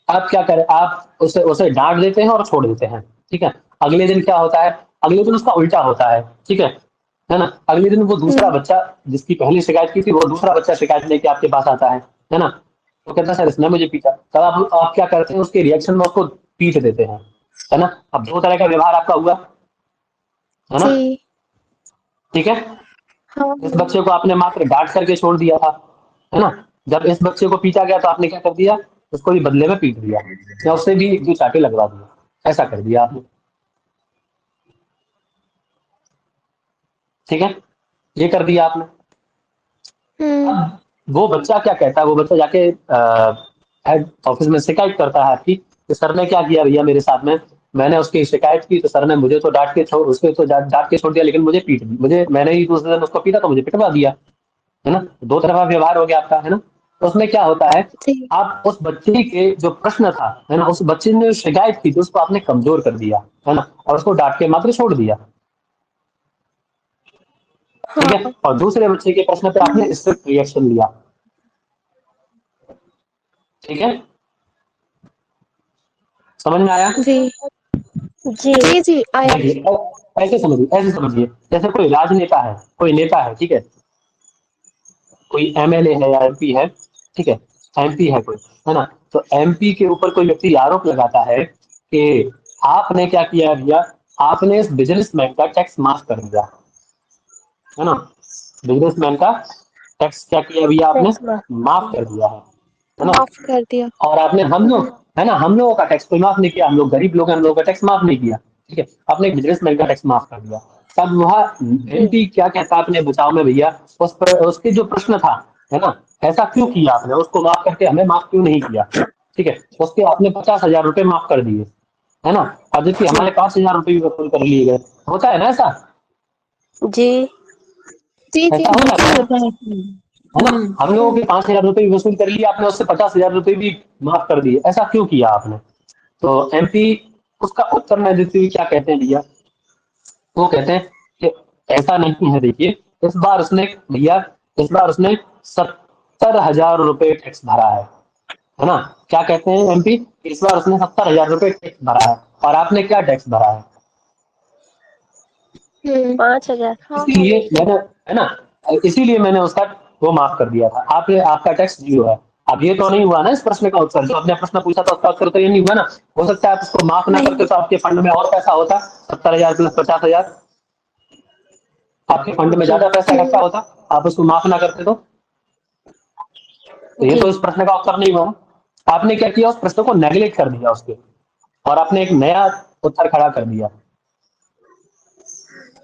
आप क्या करें, आप उसे उसे डांट देते हैं और छोड़ देते हैं, ठीक है। अगले दिन क्या होता है, अगले दिन उसका उल्टा होता है, ठीक है ना। अगले दिन वो दूसरा बच्चा जिसकी पहली शिकायत की थी, वो दूसरा बच्चा शिकायत लेके आपके पास आता है ना। तो कहता है सर इसने मुझे पीटा, तब आप क्या करते हैं, उसके रिएक्शन में उसको पीट देते हैं, है ना। अब दो तरह का व्यवहार आपका हुआ, है ना, जी। ठीक है। हाँ। इस बच्चे को आपने मात्र डांट करके छोड़ दिया था, है ना। जब इस बच्चे को पीटा गया तो आपने क्या कर दिया, उसको भी बदले में पीट दिया, या उससे भी एक दो चाटे लगवा दिया, ऐसा कर दिया आपने, ठीक है, ये कर दिया आपने। अब वो बच्चा क्या कहता है, वो बच्चा जाके हेड ऑफिस में शिकायत करता है आपकी कि सर ने क्या किया भैया मेरे साथ में, मैंने उसकी शिकायत की तो सर ने मुझे तो डांट के छोड़ उसके तो डांट के छोड़ दिया, लेकिन मुझे पीट दी, मुझे मैंने ही दूसरे दिन उसको पीटा तो मुझे पिटवा दिया, है ना। दो तरफा व्यवहार हो गया आपका, है ना। तो उसमें क्या होता है, जी। आप उस बच्चे के जो प्रश्न था, है ना, उस बच्चे ने जो शिकायत की थी उसको आपने कमजोर कर दिया, है ना, और उसको डांट के मात्र छोड़ दिया, ठीक है। हाँ। और दूसरे बच्चे के प्रश्न पे आपने स्ट्रिक्ट रिएक्शन लिया, ठीक है, समझ में आया। जी। जी। जी जी आया। देखिए ऐसे समझिए जैसे कोई राजनेता है, कोई नेता है, ठीक है, कोई एमएलए है या एमपी है, ठीक है, एमपी है कोई, है ना। तो एमपी के ऊपर कोई व्यक्ति आरोप लगाता है कि आपने क्या किया भैया, आपने इस बिजनेसमैन का टैक्स माफ कर दिया, है ना, बिजनेसमैन का टैक्स क्या किया भैया आपने, टैक्स माफ। माफ कर दिया है ना। माफ कर दिया। और आपने हम लोग, है ना, हम लोगों का टैक्स कोई माफ नहीं किया, हम लोग गरीब लोग हैं, हम लोगों का टैक्स माफ नहीं किया, ठीक है, आपने एक बिजनेसमैन का टैक्स माफ कर दिया। तब वह जी। एमपी क्या कहता है अपने बचाव में भैया, उसके जो प्रश्न था, है ना, ऐसा क्यों किया आपने, उसको माफ करके हमें माफ क्यों नहीं किया, ठीक है, उसके आपने 50,000 रुपए माफ कर दिए, है ना, और जबकि जी। हमारे 5,000 रुपए भी वसूल कर लिए गए, होता है ना ऐसा, जी। जी जी ऐसा हो जाता बिल्कुल है होता है। है ना। हम लोगों के 5,000 रुपए भी वसूल कर लिए आपने, उससे 50,000 रुपए भी माफ कर दिए, ऐसा क्यों किया आपने। तो एमपी उसका उत्तर में देते हुए क्या कहते हैं भैया, वो कहते हैं कि ऐसा नहीं है, देखिए इस बार उसने भैया, इस बार उसने 70,000 रुपए टैक्स भरा है ना। क्या कहते हैं एमपी, इस बार उसने 70,000 रुपए टैक्स भरा है, और आपने क्या टैक्स भरा है, 5,000। हाँ हाँ। इसीलिए मैंने, है ना, इसीलिए मैंने उसका वो माफ कर दिया था, आपने आपका टैक्स जीरो है। अब ये तो नहीं हुआ ना इस प्रश्न का उत्तर, जो आपने प्रश्न पूछा था उसका उत्तर तो ये नहीं हुआ ना। हो सकता है आप उसको माफ ना नहीं। करते तो आपके फंड में और पैसा होता, 70,000 प्लस 50,000, आपके फंड में ज्यादा पैसा इकट्ठा होता, आप उसको माफ ना करते तो ये जी। तो इस प्रश्न का उत्तर नहीं हुआ ना। आपने क्या किया, उस प्रश्न को नेग्लेक्ट कर दिया उसके, और आपने एक नया उत्तर खड़ा कर दिया।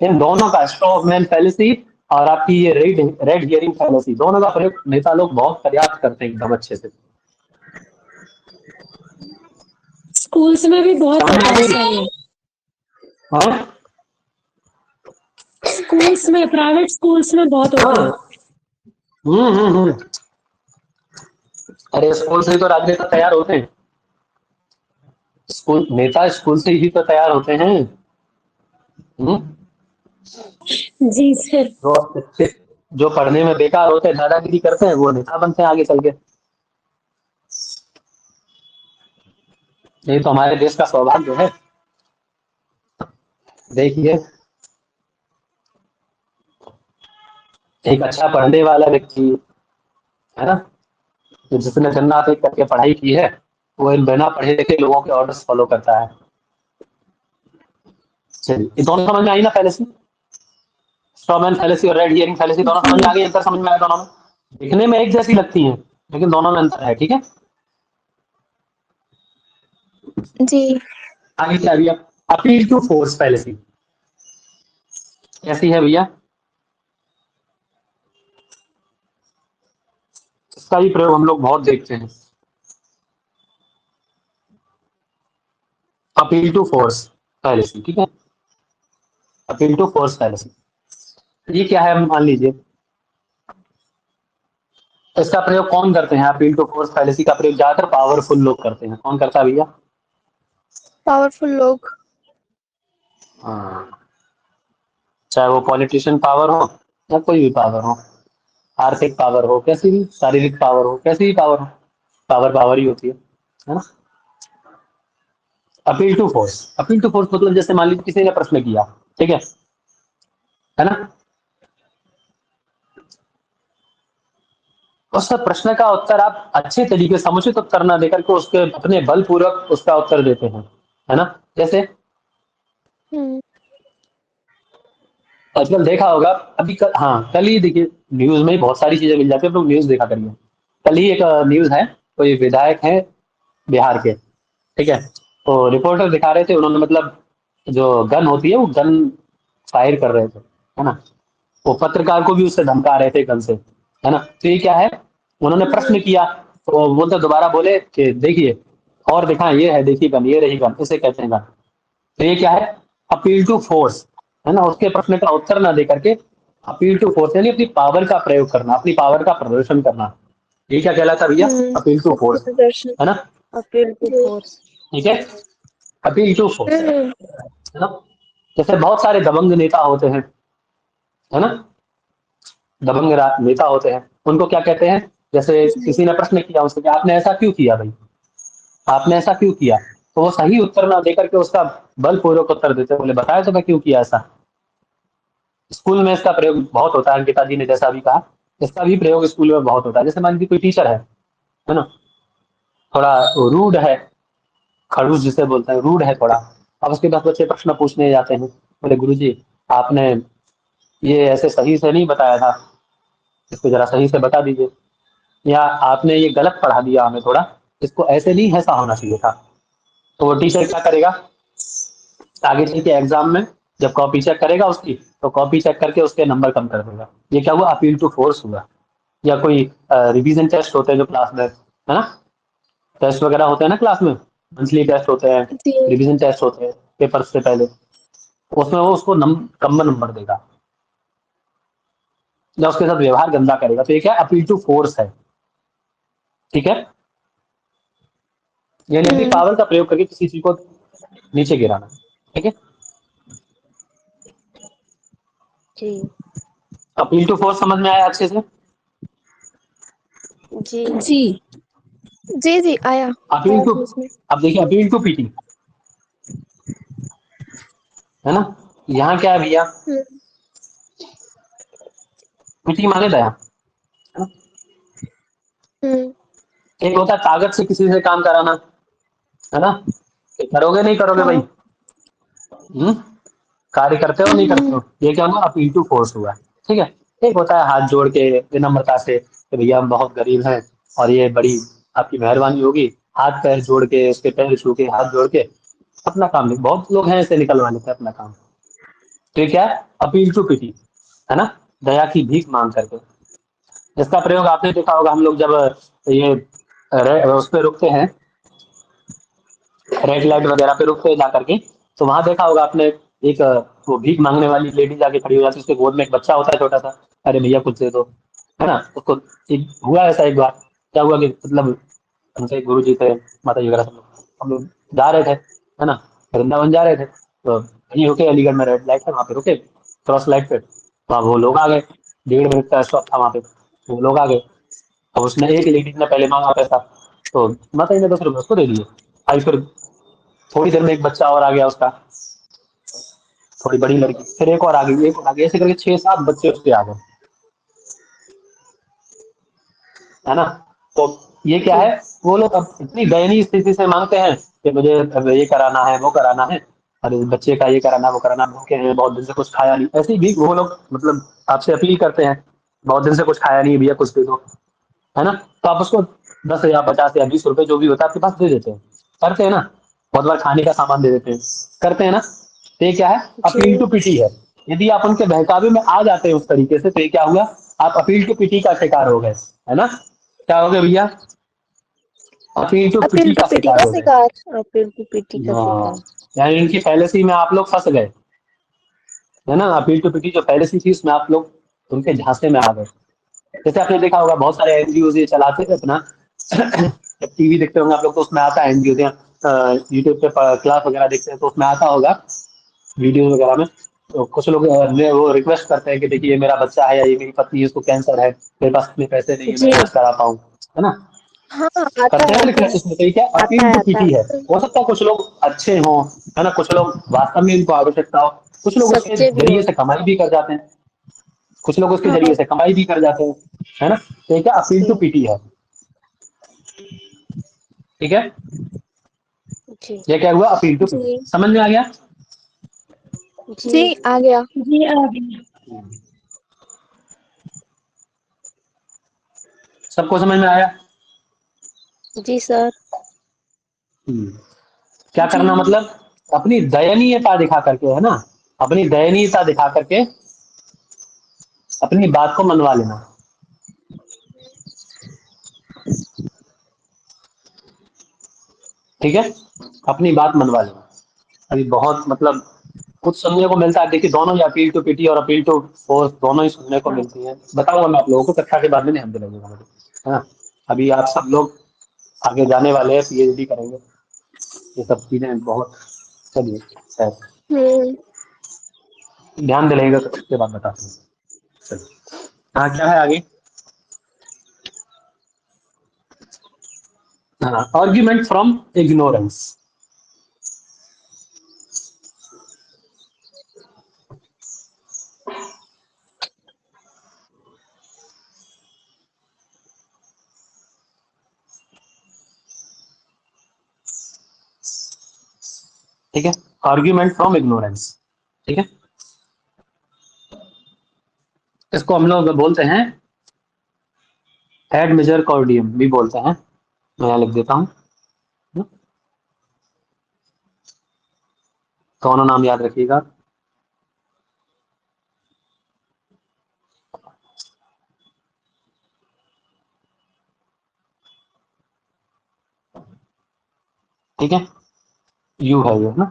इन दोनों का स्ट्रॉ मैन फैलेसी और आपकी ये रेड रेड हियरिंग फैलेसी, दोनों का प्रयोग नेता लोग बहुत पर्याप्त करते हैं एकदम अच्छे से। स्कूल्स में भी बहुत समझ में होता आ है गई। सर ये। हाँ स्कूल्स में, प्राइवेट स्कूल्स में बहुत हाँ। होता है। हम्म। अरे स्कूल से ही तो राजनेता तैयार होते हैं, स्कूल नेता स्कूल से ही तो तैयार होते हैं। हम्म। जी सर। जो अच्छे, जो पढ़ने में बेकार होते हैं, दादागिरी करते हैं, वो नेता बनते हैं आगे चल के। यही तो हमारे देश का सौभाग्य है। देखिए एक अच्छा पढ़ने वाला व्यक्ति, है ना, तो जिसने जन्नत एक करके पढ़ाई की है, वो इन बिना पढ़े लिखे लोगों के ऑर्डर्स फॉलो करता है। चलिए, ये दोनों समझ में आई ना फैलेसी? स्ट्रॉमैन फैलेसी और रेड हियरिंग फैलेसी दोनों समझ में आ जी गई, अंतर समझ में आया दोनों में? दिखने में एक जैसी लगती हैं, लेकिन दोनों में अंतर है, ठीक है? जी। आगे क्या भैया? अपील टू फोर्स फैलेसी कैसी है भैया? इसका भी प्रयोग हम लोग बहुत देखते हैं। अपील टू फोर्स फैलेसी, ठीक है? अपील टू फोर्स फैलेसी, ये क्या है मान लीजिए, इसका प्रयोग कौन करते हैं? अपील टू फोर्स फैलेसी का प्रयोग ज्यादातर पावरफुल लोग करते हैं। कौन करता है भैया? पावरफुल लोग। हाँ, चाहे वो पॉलिटिशियन पावर हो या कोई भी पावर हो, आर्थिक पावर हो, कैसी भी, शारीरिक पावर हो, कैसी भी पावर हो, पावर पावर ही होती है ना? Appeal to force, appeal to force मतलब जैसे मान लीजिए किसी ने प्रश्न किया, ठीक है ना? उस प्रश्न का उत्तर आप अच्छे तरीके, समुचित उत्तर ना देकर के उसके अपने बलपूर्वक उसका उत्तर देते हैं, है ना? जैसे हम्म। आजकल देखा होगा, अभी हाँ, कल ही देखिए, न्यूज में ही बहुत सारी चीजें मिल जाती है, तो न्यूज देखा करिए। कल ही एक न्यूज है, कोई विधायक है बिहार के, ठीक है? तो रिपोर्टर दिखा रहे थे, उन्होंने मतलब जो गन होती है वो गन फायर कर रहे थे, है ना? वो पत्रकार को भी उससे धमका रहे थे गन से, है ना? तो ये क्या है, उन्होंने प्रश्न किया, तो वो बोलते दोबारा बोले कि देखिए और दिखाएं, ये है देखिए गन, ये रही गन, इसे कहते हैं गन। तो ये क्या है? अपील टू फोर्स, है ना? उसके प्रश्न का उत्तर ना देकर के अपील टू फोर्स यानी अपनी पावर का प्रयोग करना, अपनी पावर का प्रदर्शन करना, ये क्या कहलाता है भैया? अपील टू शक्ति फोर्स, प्रदर्शन। है ना? अपील टू जी। फोर्स। ठीक है, अपील टू फोर्स, हम्म। है ना? जैसे बहुत सारे दबंग नेता होते हैं, है ना? दबंग नेता होते हैं, उनको क्या कहते हैं? जैसे जी। किसी ने प्रश्न किया उससे कि आपने ऐसा क्यों किया भाई, आपने ऐसा क्यों किया? तो वो सही उत्तर ना देकर के उसका बलपूर्वक उत्तर देते हैं, बोले बताया तो मैं क्यों किया ऐसा। स्कूल में इसका प्रयोग बहुत होता है, अंकिता जी ने जैसा भी कहा, इसका भी प्रयोग स्कूल में बहुत होता है। जैसे मान लीजिए कोई टीचर है ना? थोड़ा रूड है, खड़ूस जिसे बोलते हैं, रूड है थोड़ा। अब उसके पास बच्चे प्रश्न पूछने जाते हैं, बोले गुरुजी आपने ये ऐसे सही से नहीं बताया था, इसको जरा सही से बता दीजिए, या आपने ये गलत पढ़ा दिया हमें थोड़ा, इसको ऐसे नहीं ऐसा होना चाहिए था। तो वो टीचर क्या करेगा, आगे चल के एग्जाम में जब कॉपी चेक करेगा उसकी, तो कॉपी चेक करके उसके नंबर कम कर देगा। ये क्या हुआ? अपील टू फोर्स हुआ। या कोई रिवीजन टेस्ट होते हैं जो क्लास में, है ना? टेस्ट वगैरह होते हैं ना क्लास में, मंथली टेस्ट होते हैं, जी। रिवीजन टेस्ट होते हैं पेपर से पहले, उसमें वो उसको कम नंबर देगा या उसके साथ व्यवहार गंदा करेगा। तो ये क्या अपील टू फोर्स है, ठीक है? यानी अपनी हम्म। पावर का प्रयोग करके किसी चीज को नीचे गिराना, ठीक है? जी अपील टू फोर्स समझ में आया अच्छे से? जी जी जी। जी आया अपील आया टू, समझ में। अब देखिए अपील टू पीटी, है ना? यहाँ क्या है भैया? हम्म। पीटी माने दया, है ना? हम्म। एक होता है कागज से किसी से काम कराना, है ना? कि करोगे नहीं करोगे भाई, हाँ। कार्य करते हो नहीं करते हम्म। हो, ये क्या हुआ? अपील टू फोर्स हुआ, ठीक है? एक होता है हाथ जोड़ के विनम्रता से कि भैया हम बहुत गरीब हैं और ये बड़ी आपकी मेहरबानी होगी, हाथ पैर जोड़ के, उसके पैर छू के, हाथ जोड़ के अपना काम नहीं, बहुत लोग हैं ऐसे निकलवा लेते हैं अपना काम। तो ये क्या है? अपील टू पिटी, है ना? दया की भीख मांग करके। इसका प्रयोग आपने देखा होगा, हम लोग जब ये उस पे रुकते हैं, रेड लाइट वगैरह पे रुकते हैं जा करके, तो वहां देखा होगा आपने, एक वो भीख मांगने वाली लेडी जाके खड़ी हो जाती है, उसके गोद में एक बच्चा होता है छोटा सा, अरे भैया कुछ दे दो, है ना? उसको एक हुआ ऐसा एक बार, क्या हुआ कि मतलब हमसे गुरु जी थे, माता जी वगैरह सब लोग, हम लोग जा रहे थे, है ना? वृंदावन जा रहे थे, तो कहीं रुके, अलीगढ़ में रेड लाइट है वहाँ पे रुके, क्रॉस लाइट पे, वहाँ वो लोग आ गए, 1.5 मिनट का स्टॉप था वहाँ पे, वो लोग आ गए। अब उसने एक लेडीज ने पहले मांगा पैसा, तो माता जी ने 10 रुपये उसको दे दिए। आई फिर थोड़ी देर में एक बच्चा और आ गया उसका, थोड़ी बड़ी लड़की, फिर एक और आ गई, एक और आ गई, ऐसे करके 6-7 बच्चे उसके आ गए, है ना? तो ये क्या जी है? वो लोग अब इतनी दयनीय स्थिति से मांगते हैं कि मुझे अब ये कराना है वो कराना है, अरे बच्चे का ये कराना वो कराना, भूखे हैं, बहुत दिन से कुछ खाया नहीं, ऐसे ही भी वो लोग मतलब आपसे अपील करते हैं, बहुत दिन से कुछ खाया नहीं भैया कुछ दे दो, है ना? तो आप उसको 10 या 50 या 20 रुपए जो भी होता है आपके पास दे देते हैं, करते हैं ना? बहुत बार खाने का सामान दे देते हैं, करते हैं ना? तो ये क्या है? जी। अपील टू पिटी है। यदि आप उनके बहकावे में आ जाते हैं उस तरीके से, तो ये क्या हुआ? आप अपील टू पिटी का शिकार हो गए, है ना? क्या हो गए भैया? Appeal to appeal pity to का पीटी शिकार का हो गए। शिकार। अपील की पीटी का हाँ, शिकार। यानी इनकी पॉलिसी में आप लोग फंस गए, है ना? अपील टू पिटी जो पॉलिसी थी उसमें आप लोग उनके झांसे में आ गए। जैसे आपने देखा होगा बहुत सारे एनजीओ ये चलाते थे अपना जब टीवी देखते होंगे आप लोग तो उसमें आता है एनजीओ, यूट्यूब पे क्लास वगैरह देखते हैं तो उसमें आता होगा वीडियो वगैरह में। तो कुछ लोग वो रिक्वेस्ट करते हैं कि देखिए ये मेरा बच्चा है या ये मेरी पत्नी है, इसको कैंसर है, मेरे पास इतने पैसे नहीं है, मैं जी। इलाज करा पाऊँ, है ना? हाँ, आता करते है हैं ना आता है रिक्वेस्ट उसमें, तो ये क्या आता अपील है टू आता पीटी है। है। हो सकता है कुछ लोग अच्छे हों, है ना? कुछ लोग वास्तव में इनको आवश्यकता हो, कुछ लोग उसके सच्चे भी जरिए हो। से कमाई भी कर जाते हैं, कुछ लोग उसके हाँ जरिए से कमाई भी कर जाते हैं, है ना? तो ये क्या अपील टू जी। पीटी है, ठीक है? जी। ये क्या हुआ? Appeal to PT. जी समझ में आ गया? जी। जी आ गया। जी आ गया। सबको समझ में आया? जी सर। क्या जी करना मतलब? अपनी दयनीयता दिखा करके, है ना? अपनी दयनीयता दिखा करके अपनी बात को मनवा लेना, ठीक है? अपनी बात मनवा लेना। अभी बहुत मतलब कुछ सुनने को मिलता है, देखिए दोनों ही अपील टू पिटी और अपील टू फोर्स दोनों ही सुनने को मिलती हैं। बताऊंगा मैं आप लोगों को कक्षा के बाद में, ध्यान लगेगा मुझे, है ना? अभी आप सब लोग आगे जाने वाले हैं, पीएचडी करेंगे, ये सब चीजें बहुत, चलिए खैर, हम्म ध्यान दिलाएगा तो उसके बाद बताते हैं। चलिए, हाँ क्या है आगे? हाँ, आर्ग्यूमेंट फ्रॉम इग्नोरेंस। ठीक है, आर्ग्यूमेंट फ्रॉम इग्नोरेंस, ठीक है? इसको हम लोग बोलते हैं एड मेजर कॉर्डियम भी बोलते हैं, मैं यहाँ लिख देता हूँ, दोनों नाम याद रखिएगा। ठीक है, यू है ये ना,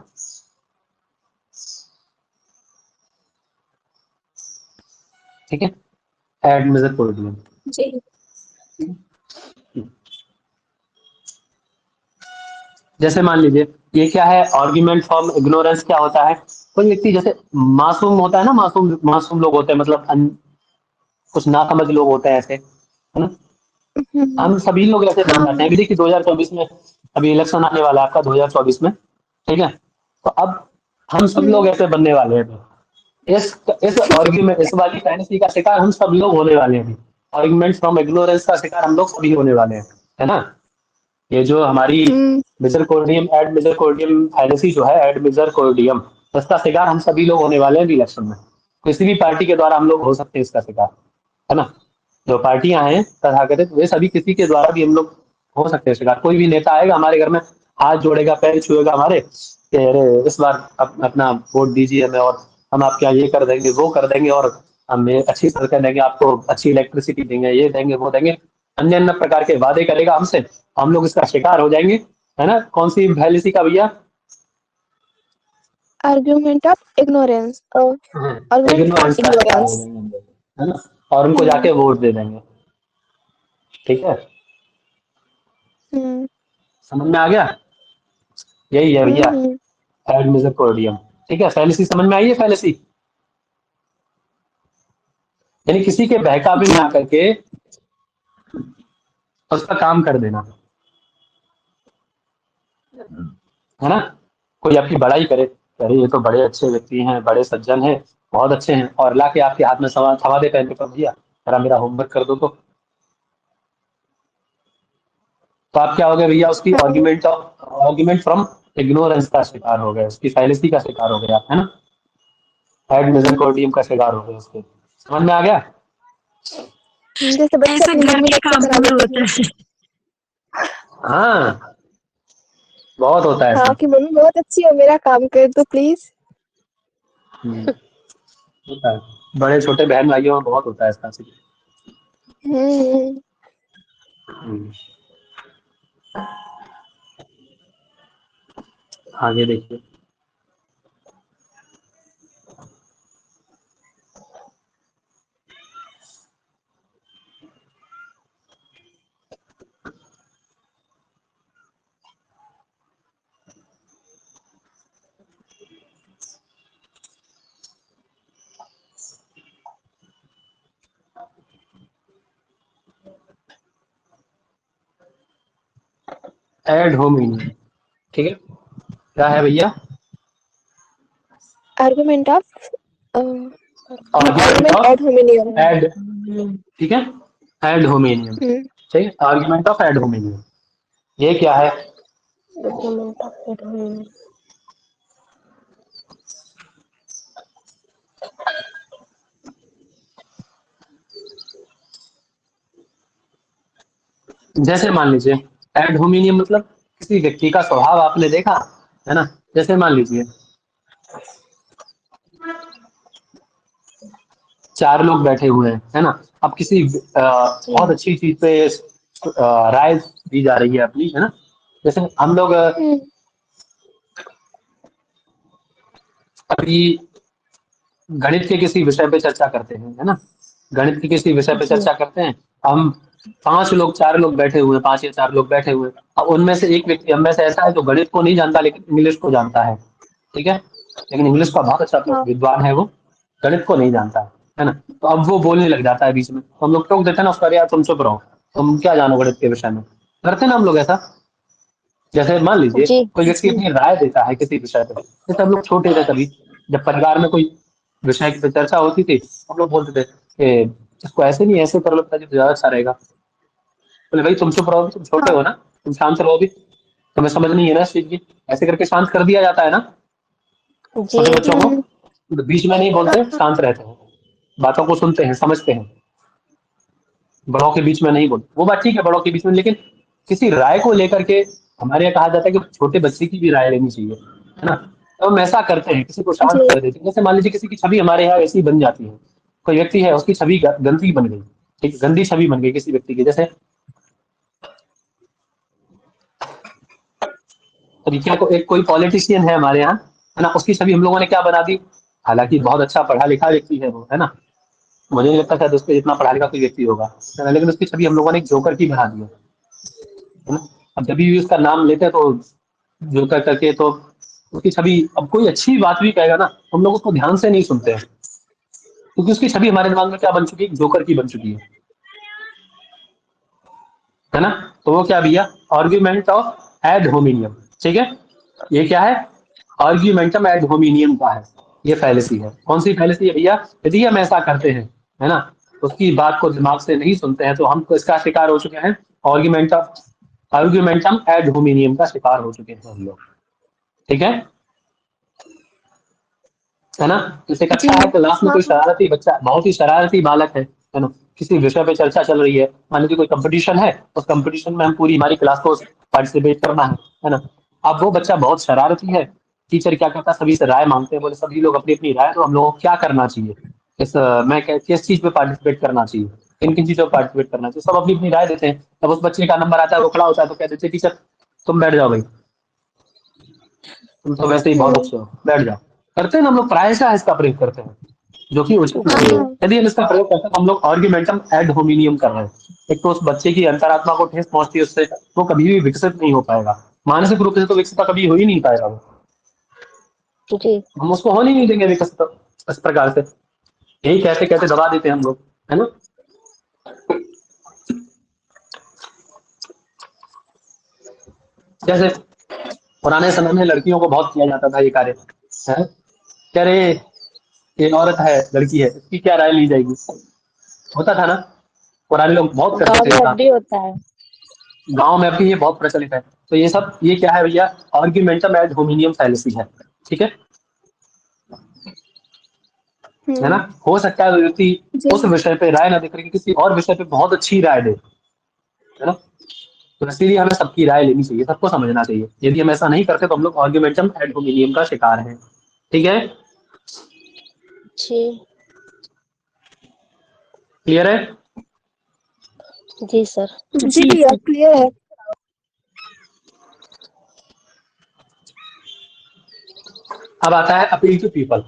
ठीक है, एड मेजर कॉर्डियम। जी जैसे मान लीजिए ये क्या है, आर्ग्यूमेंट फ्रॉम इग्नोरेंस क्या होता है? कोई व्यक्ति जैसे मासूम होता है ना, मासूम मासूम लोग होते हैं, मतलब कुछ नासमझ लोग होते हैं ऐसे, है ना? हम्म हम सभी लोग ऐसे बन जाते हैं। अभी देखिए 2024 में अभी इलेक्शन आने वाला है आपका 2024 में, ठीक है? तो अब हम सब लोग हम्म ऐसे बनने वाले हैं। इस आर्ग्यूमेंट, इस वाली फैंटेसी का शिकार हम सब लोग होने वाले हैं। आर्ग्यूमेंट फ्रॉम इग्नोरेंस का शिकार हम लोग सभी होने वाले हैं, है ना? ये जो हमारी हम्म मिजरकोर्डियम एड मिजरकोर्डियम फैलेसी जो है, एड मिजरकोर्डियम, इसका शिकार हम सभी लोग होने वाले हैं इलेक्शन में। किसी भी पार्टी के द्वारा हम लोग हो सकते हैं इसका शिकार, है ना? जो पार्टियां हैं तथाकथित, वे सभी किसी के द्वारा भी हम लोग हो सकते हैं शिकार। कोई भी नेता आएगा हमारे घर में, हाथ जोड़ेगा, पैर छुएगा हमारे कि अरे इस बार अपना वोट दीजिए हमें, और हम आपके यहाँ ये कर देंगे वो कर देंगे, और हम ये अच्छी सड़कें देंगे आपको, अच्छी इलेक्ट्रिसिटी देंगे, ये देंगे वो देंगे, अन्य अन्य प्रकार के वादे करेगा हमसे, हम लोग इसका शिकार हो जाएंगे, है ना? कौन सी फैलेसी का भैया? Argument of ignorance argument from ignorance का शिकार हो इग्नोरेंस। जाएंगे हम लोग, है ना? और उनको हम्म जाके वोट दे देंगे, ठीक है? हम्म समझ में आ गया? यही है भैया हम्म एड मिजरकोर्डियम, ठीक है? फैलेसी समझ में आई है? फैलेसी यानी किसी के बहकावे में जी आकर के उसका काम कर देना, है ना? कोई आपकी बड़ाई करे, अरे ये तो बड़े अच्छे व्यक्ति हैं, बड़े सज्जन हैं, बहुत अच्छे हैं, और ला के आपके हाथ में थमा दे पहले, पर भैया जरा मेरा होमवर्क कर दो तो आप क्या हो गए भैया? उसकी हाँ आर्ग्यूमेंट फ्रॉम इग्नोरेंस का शिकार हो गए, उसकी फाइलेसी का शिकार हो गया, है ना। एड मिजरकॉर्डियम का शिकार हो गए उसके। समझ में आ गया? जैसे बच्चे ऐसा अपनी घर मम्मी के लेक्चर काम करा में देते होता हैं। है। हाँ, बहुत होता है हाँ, ऐसा। कि मम्मी बहुत अच्छी हो, मेरा काम कर दो प्लीज। होता है, बड़े छोटे बहन भाइयों में बहुत होता है इसका सीन। हम्म। हम्म। आगे देखिए। एड होमिनियम, ठीक है, क्या है भैया? Argument of argument argument ad of hominem. Ad, ठीक है, एड होमिनियम, हम्म। ठीक है, आर्ग्यूमेंट ऑफ एड होमिनियम, ये क्या है? argument of it, जैसे मान लीजिए, एड होमिनियम मतलब किसी व्यक्ति का स्वभाव आपने देखा है ना। जैसे मान लीजिए 4 लोग बैठे हुए हैं, है ना। अब किसी बहुत अच्छी चीज पे राय दी जा रही है अपनी, है ना। जैसे हम लोग हम्म। अभी गणित के किसी विषय पे चर्चा करते हैं, है ना। गणित के किसी विषय पे जी चर्चा करते हैं। हम 5 लोग 4 लोग बैठे हुए हैं, 5 या 4 लोग बैठे हुए हैं। अब उनमें से एक व्यक्ति हम में से ऐसा है जो गणित को नहीं जानता लेकिन इंग्लिश को जानता है, ठीक है। लेकिन इंग्लिश का बहुत अच्छा हाँ। विद्वान है वो, गणित को नहीं जानता है ना। तो अब वो बोलने लग जाता है बीच में, तो हम लोग टोक देते हैं ना उसका, यार तुम चुप रहो, तुम क्या जानो गणित के विषय में। करते हैं ना हम लोग ऐसा। जैसे मान लीजिए जी कोई व्यक्ति अपनी राय देता है किसी विषय पर, जैसे हम लोग छोटे थे तभी, जब परिवार में कोई विषय की चर्चा होती थी, हम लोग बोलते थे कि इसको ऐसे नहीं ऐसे कर लो पिताजी तो ज्यादा अच्छा रहेगा। बोले भाई तुम चुप रहो, तुम छोटे हाँ। हो ना, तुम शांत रहो, भी तुम्हें समझ नहीं है ना इस चीज की। ऐसे करके शांत कर दिया जाता है ना जी छोटे बच्चों को। हम्म। तो बीच में नहीं बोलते, शांत रहते हैं, बातों को सुनते हैं, समझते हैं। बड़ों के बीच में नहीं बोलते, वो बात ठीक है बड़ों के बीच में, लेकिन किसी राय को लेकर के हमारे यहाँ कहा जाता है कि छोटे बच्चे की भी राय लेनी चाहिए, है ना। तो हम ऐसा करते हैं, किसी को शांत जी। कर देते हैं। जैसे मान लीजिए किसी की छवि हमारे यहाँ ऐसी बन जाती है, कोई व्यक्ति है उसकी छवि गंदी बन गई, ठीक, गंदी छवि बन गई किसी व्यक्ति की। जैसे तरीके को एक कोई पॉलिटिशियन है हमारे यहाँ, है ना, उसकी छवि हम लोगों ने क्या बना दी। हालांकि बहुत अच्छा पढ़ा लिखा व्यक्ति है वो, है ना। मुझे नहीं लगता शायद उसके जितना पढ़ा लिखा कोई व्यक्ति होगा, है ना? लेकिन उसकी छवि हम लोगों ने एक जोकर की बना दी है ना। अब जब भी उसका नाम लेते हैं तो जोकर करके, तो उसकी छवि, अब कोई अच्छी बात भी कहेगा ना तो हम लोग उसको ध्यान से नहीं सुनते हैं, क्योंकि उसकी छवि हमारे दिमाग में क्या बन चुकी है, जोकर की बन चुकी है ना। तो वो क्या भैया, आर्ग्यूमेंट ऑफ एड होमिनियम, ठीक है। ये क्या है, आर्ग्यूमेंटम एड होमिनियम का है, ये फैलेसी है। कौन सी फैलेसी है भैया? यदि हम ऐसा करते हैं, है ना, उसकी बात को दिमाग से नहीं सुनते हैं, तो हम इसका शिकार हो चुके हैं। आर्ग्यूमेंटम एड होमिनियम का शिकार हो चुके हैं हम लोग, ठीक है ना। जैसे जी। कक्षा है, क्लास में हाँ कोई हाँ। शरारती बच्चा, बहुत ही शरारती बालक है ना, किसी विषय पे चर्चा चल रही है, मान लीजिए कोई कंपटीशन है, उस कंपटीशन में हम पूरी हमारी क्लास को पार्टिसिपेट करना है ना। अब वो बच्चा बहुत शरारती है, टीचर क्या करता है, सभी से राय मांगते हैं, बोले सभी लोग अपनी अपनी राय, तो हम लोगों को क्या करना चाहिए, किस चीज पे पार्टिसिपेट करना चाहिए, किन किन चीजों पर पार्टिसिपेट करना चाहिए, सब अपनी अपनी राय देते हैं। तब उस बच्चे का नंबर आता है, वो खड़ा होता है, तो कह देते हैं टीचर तुम बैठ जाओ भाई, तुम तो वैसे ही बहुत हम्म। अच्छे हो, बैठ जाओ। करते हैं ना हम लोग, प्रायशः इसका प्रयोग करते हैं, जो कि उचित हाँ नहीं है। हाँ। यदि हम इसका प्रयोग करते हैं तो हम लोग आर्ग्यूमेंटम एड होमिनियम कर रहे हैं। एक तो उस बच्चे की अंतरात्मा को ठेस पहुंचती है उससे, वो कभी भी विकसित नहीं हो पाएगा, मानसिक रूप से तो विकसित कभी हो ही नहीं पाएगा वो, जी हम उसको होने नहीं देंगे विकसित इस प्रकार से। यही कहते कहते दबा देते हैं हम लोग, है ना। जैसे पुराने समय में लड़कियों को बहुत किया जाता था ये कार्य, है कह रहे ये औरत है, लड़की है, इसकी क्या राय ली जाएगी, होता था ना। पुराने लोग बहुत करते गांव थे में ये अब काम। भी होता है। गांव में अभी ये बहुत प्रचलित है। तो ये क्या है भैया, आर्ग्यूमेंटम एड होमिनियम फैलेसी है, ठीक है ना। हो सकता है व्यक्ति जी उस विषय पे राय ना देकर के किसी और विषय पे बहुत अच्छी राय दे, है ना। तो इसीलिए हमें सबकी राय लेनी चाहिए, सबको समझना चाहिए। यदि हम ऐसा नहीं करते तो हम लोग आर्ग्यूमेंटम एड होमिनियम का शिकार हैं, ठीक है, जी क्लियर है। जी सर। जी भैया क्लियर है। अब आता है अपील टू पीपल।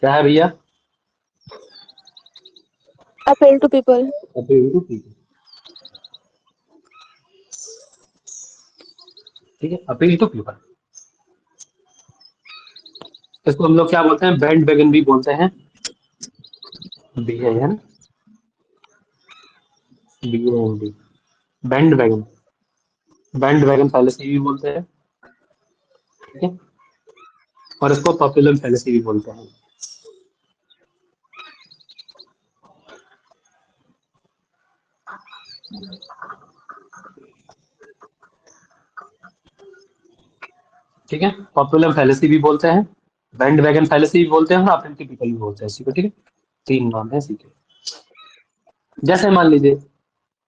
क्या है भैया, appeal to people. Appeal to people, ठीक है, अपील टू पीपल। इसको हम लोग क्या बोलते हैं, बैंड वैगन भी बोलते हैं, बी है ना, बी है D, band wagon, band wagon fallacy भी बोलते हैं, ठीक है, और इसको पॉपुलर फैलेसी भी बोलते हैं। ठीक है, पॉपुलर फैलेसी भी बोलते हैं, बैंड वैगन फैलेसी भी बोलते हैं, और अपील टू पीपल भी बोलते हैं इसी को, ठीक है। तीन नाम है इसी के। जैसे मान लीजिए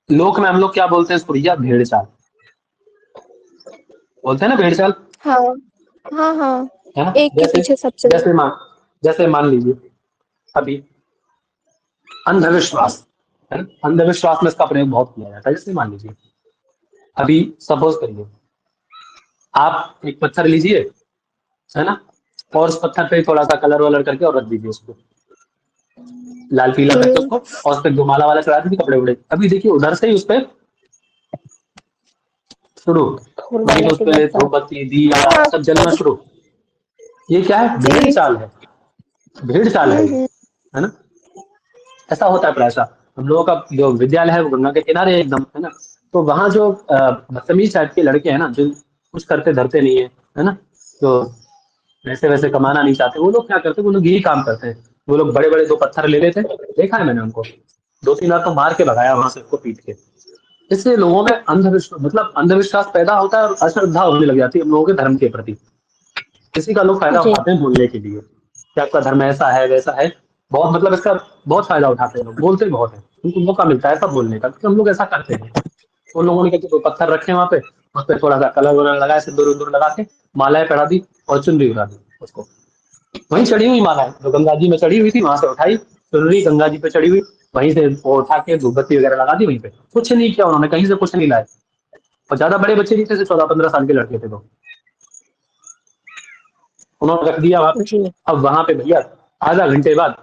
लोक में हम लोग क्या बोलते हैं इसको भैया, भेड़ चाल बोलते हैं ना, भेड़ चाल, हाँ हाँ हाँ, है ना। एक के जैसे पीछे सब चल। जैसे मान जैसे मान लीजिए अभी अंधविश्वास, है ना, अंधविश्वास में इसका प्रयोग बहुत किया जाता है। जैसे मान लीजिए अभी सपोज करिए आप एक पत्थर लीजिए, है ना, और उस पत्थर पे थोड़ा सा कलर वलर करके और रख दीजिए उसको, लाल पीला करके उसको, और उस पर दुमाला वाला चढ़ा दीजिए कपड़े वपड़े। अभी देखिए उधर से ही उस पर शुरू, फूल वहीं माला पे उस की पे बरसात। धूपबत्ती दिया हाँ सब जलना शुरू। ये क्या है, भेड़ जी। चाल है, भेड़ चाल है ये, हम्म। है ना। ऐसा होता है प्रायः। हम लोगों का जो विद्यालय है वो गंगा के किनारे है एकदम, है ना। तो वहाँ जो बदतमीज टाइप के लड़के हैं ना, जो कुछ करते धरते नहीं है ना, जो वैसे वैसे कमाना नहीं चाहते, वो लोग क्या करते हैं, वो लोग यही काम करते हैं। वो लोग बड़े बड़े दो पत्थर ले लेते हैं, देखा है मैंने उनको, दो तीन बार तो मार के भगाया वहां से उसको पीट के। इससे लोगों में अंधविश्वास, मतलब अंधविश्वास पैदा होता है और अश्रद्धा होने लग जाती है हम लोगों के धर्म के प्रति। किसी का लोग फायदा जी उठाते हैं बोलने के लिए कि आपका धर्म ऐसा है वैसा है, बहुत मतलब इसका बहुत फायदा उठाते हैं लोग, बोलते बहुत है, उनको मौका मिलता है सब बोलने का, क्योंकि हम लोग ऐसा करते हैं। उन लोगों ने क्या किया, दो पत्थर रखे वहां पे, उस पर थोड़ा सा कलर वलर लगाया, सिंदूर उंदूर लगा के मालाएं पड़ा दी और चुनरी उड़ा दी उसको। वहीं चढ़ी हुई माला है जो गंगा जी में चढ़ी हुई थी, वहां से उठाई चुनरी, गंगा जी पे चढ़ी हुई, वहीं से वो उठा के धूपबत्ती वगैरह लगा दी वहीं पे। कुछ नहीं किया उन्होंने, कहीं से कुछ नहीं लाए, और ज्यादा बड़े बच्चे नहीं थे, सिर्फ 14-15 साल के लड़के थे तो उन्होंने रख दिया वहां पे। जी अब वहां पे भैया आधा घंटे बाद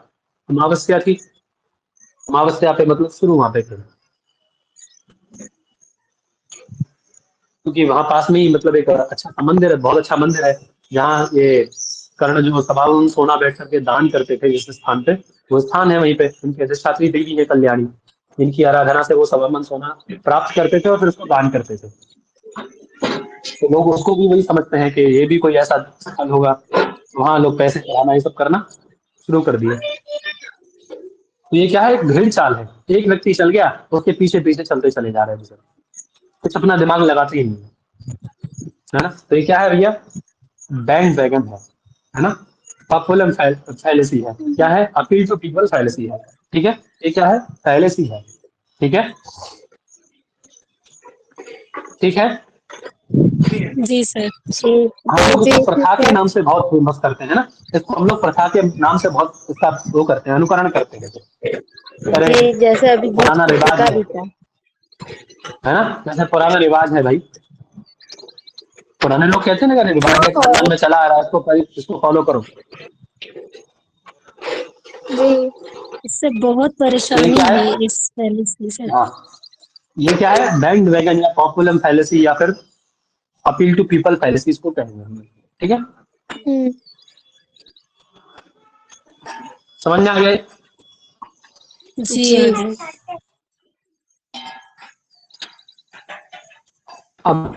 अमावस्या थी, अमावस्या पे मतलब शुरू वहां पे फिर, क्योंकि वहां पास में ही मतलब एक अच्छा सा मंदिर है, बहुत अच्छा मंदिर है, जहाँ ये कर्ण जो सभावन सोना बैठ करके दान करते थे जिस स्थान पे, वो स्थान है वहीं पे, उनकी अधिष्ठात्री देवी है कल्याणी, जिनकी आराधना से वो सभावन सोना प्राप्त करते थे और फिर उसको दान करते थे। तो लोग उसको भी वही समझते हैं कि ये भी कोई ऐसा स्थल होगा, तो वहाँ लोग पैसे चढ़ाना ये सब करना शुरू कर दिए। तो ये क्या है, एक भेड़ चाल है, एक व्यक्ति चल गया तो उसके पीछे पीछे चलते चले जा रहे हैं दूसरे, कुछ अपना दिमाग लगाते ही नहीं, है ना। तो ये क्या है भैया, बैंड वैगन है ना, पॉपुलर फैलेसी है, क्या है, अपील टू पीपल फैलेसी है, ठीक है। ये क्या है, फैलेसी है, ठीक है, ठीक है। जी सर। जी हम लोग जी इसको प्रथा ठीक के है। नाम से बहुत फेमस करते हैं ना, इसको हम लोग प्रथा के नाम से बहुत इसका वो करते हैं, अनुकरण करते हैं, अरे जी, जैसे अभी बीच पुराना रिवाज पत्रिका भी था। है ना, जैसे पुराना रिवाज है भाई, पुराने लोग कहते हैं ना कि रिवाज है, खानदान हाँ में चला आ रहा है, इसको फॉलो करो। जी। इससे बहुत तो ये परेशानी क्या है, है इस पॉलिसी से। हाँ, ये क्या है, बैंड वैगन या पॉपुलर फैलेसी या फिर अपील टू पीपल फैलेसी इसको कहेंगे हम, ठीक है, हम्म। समझ में आ गया। जी जी हाँ जी। अब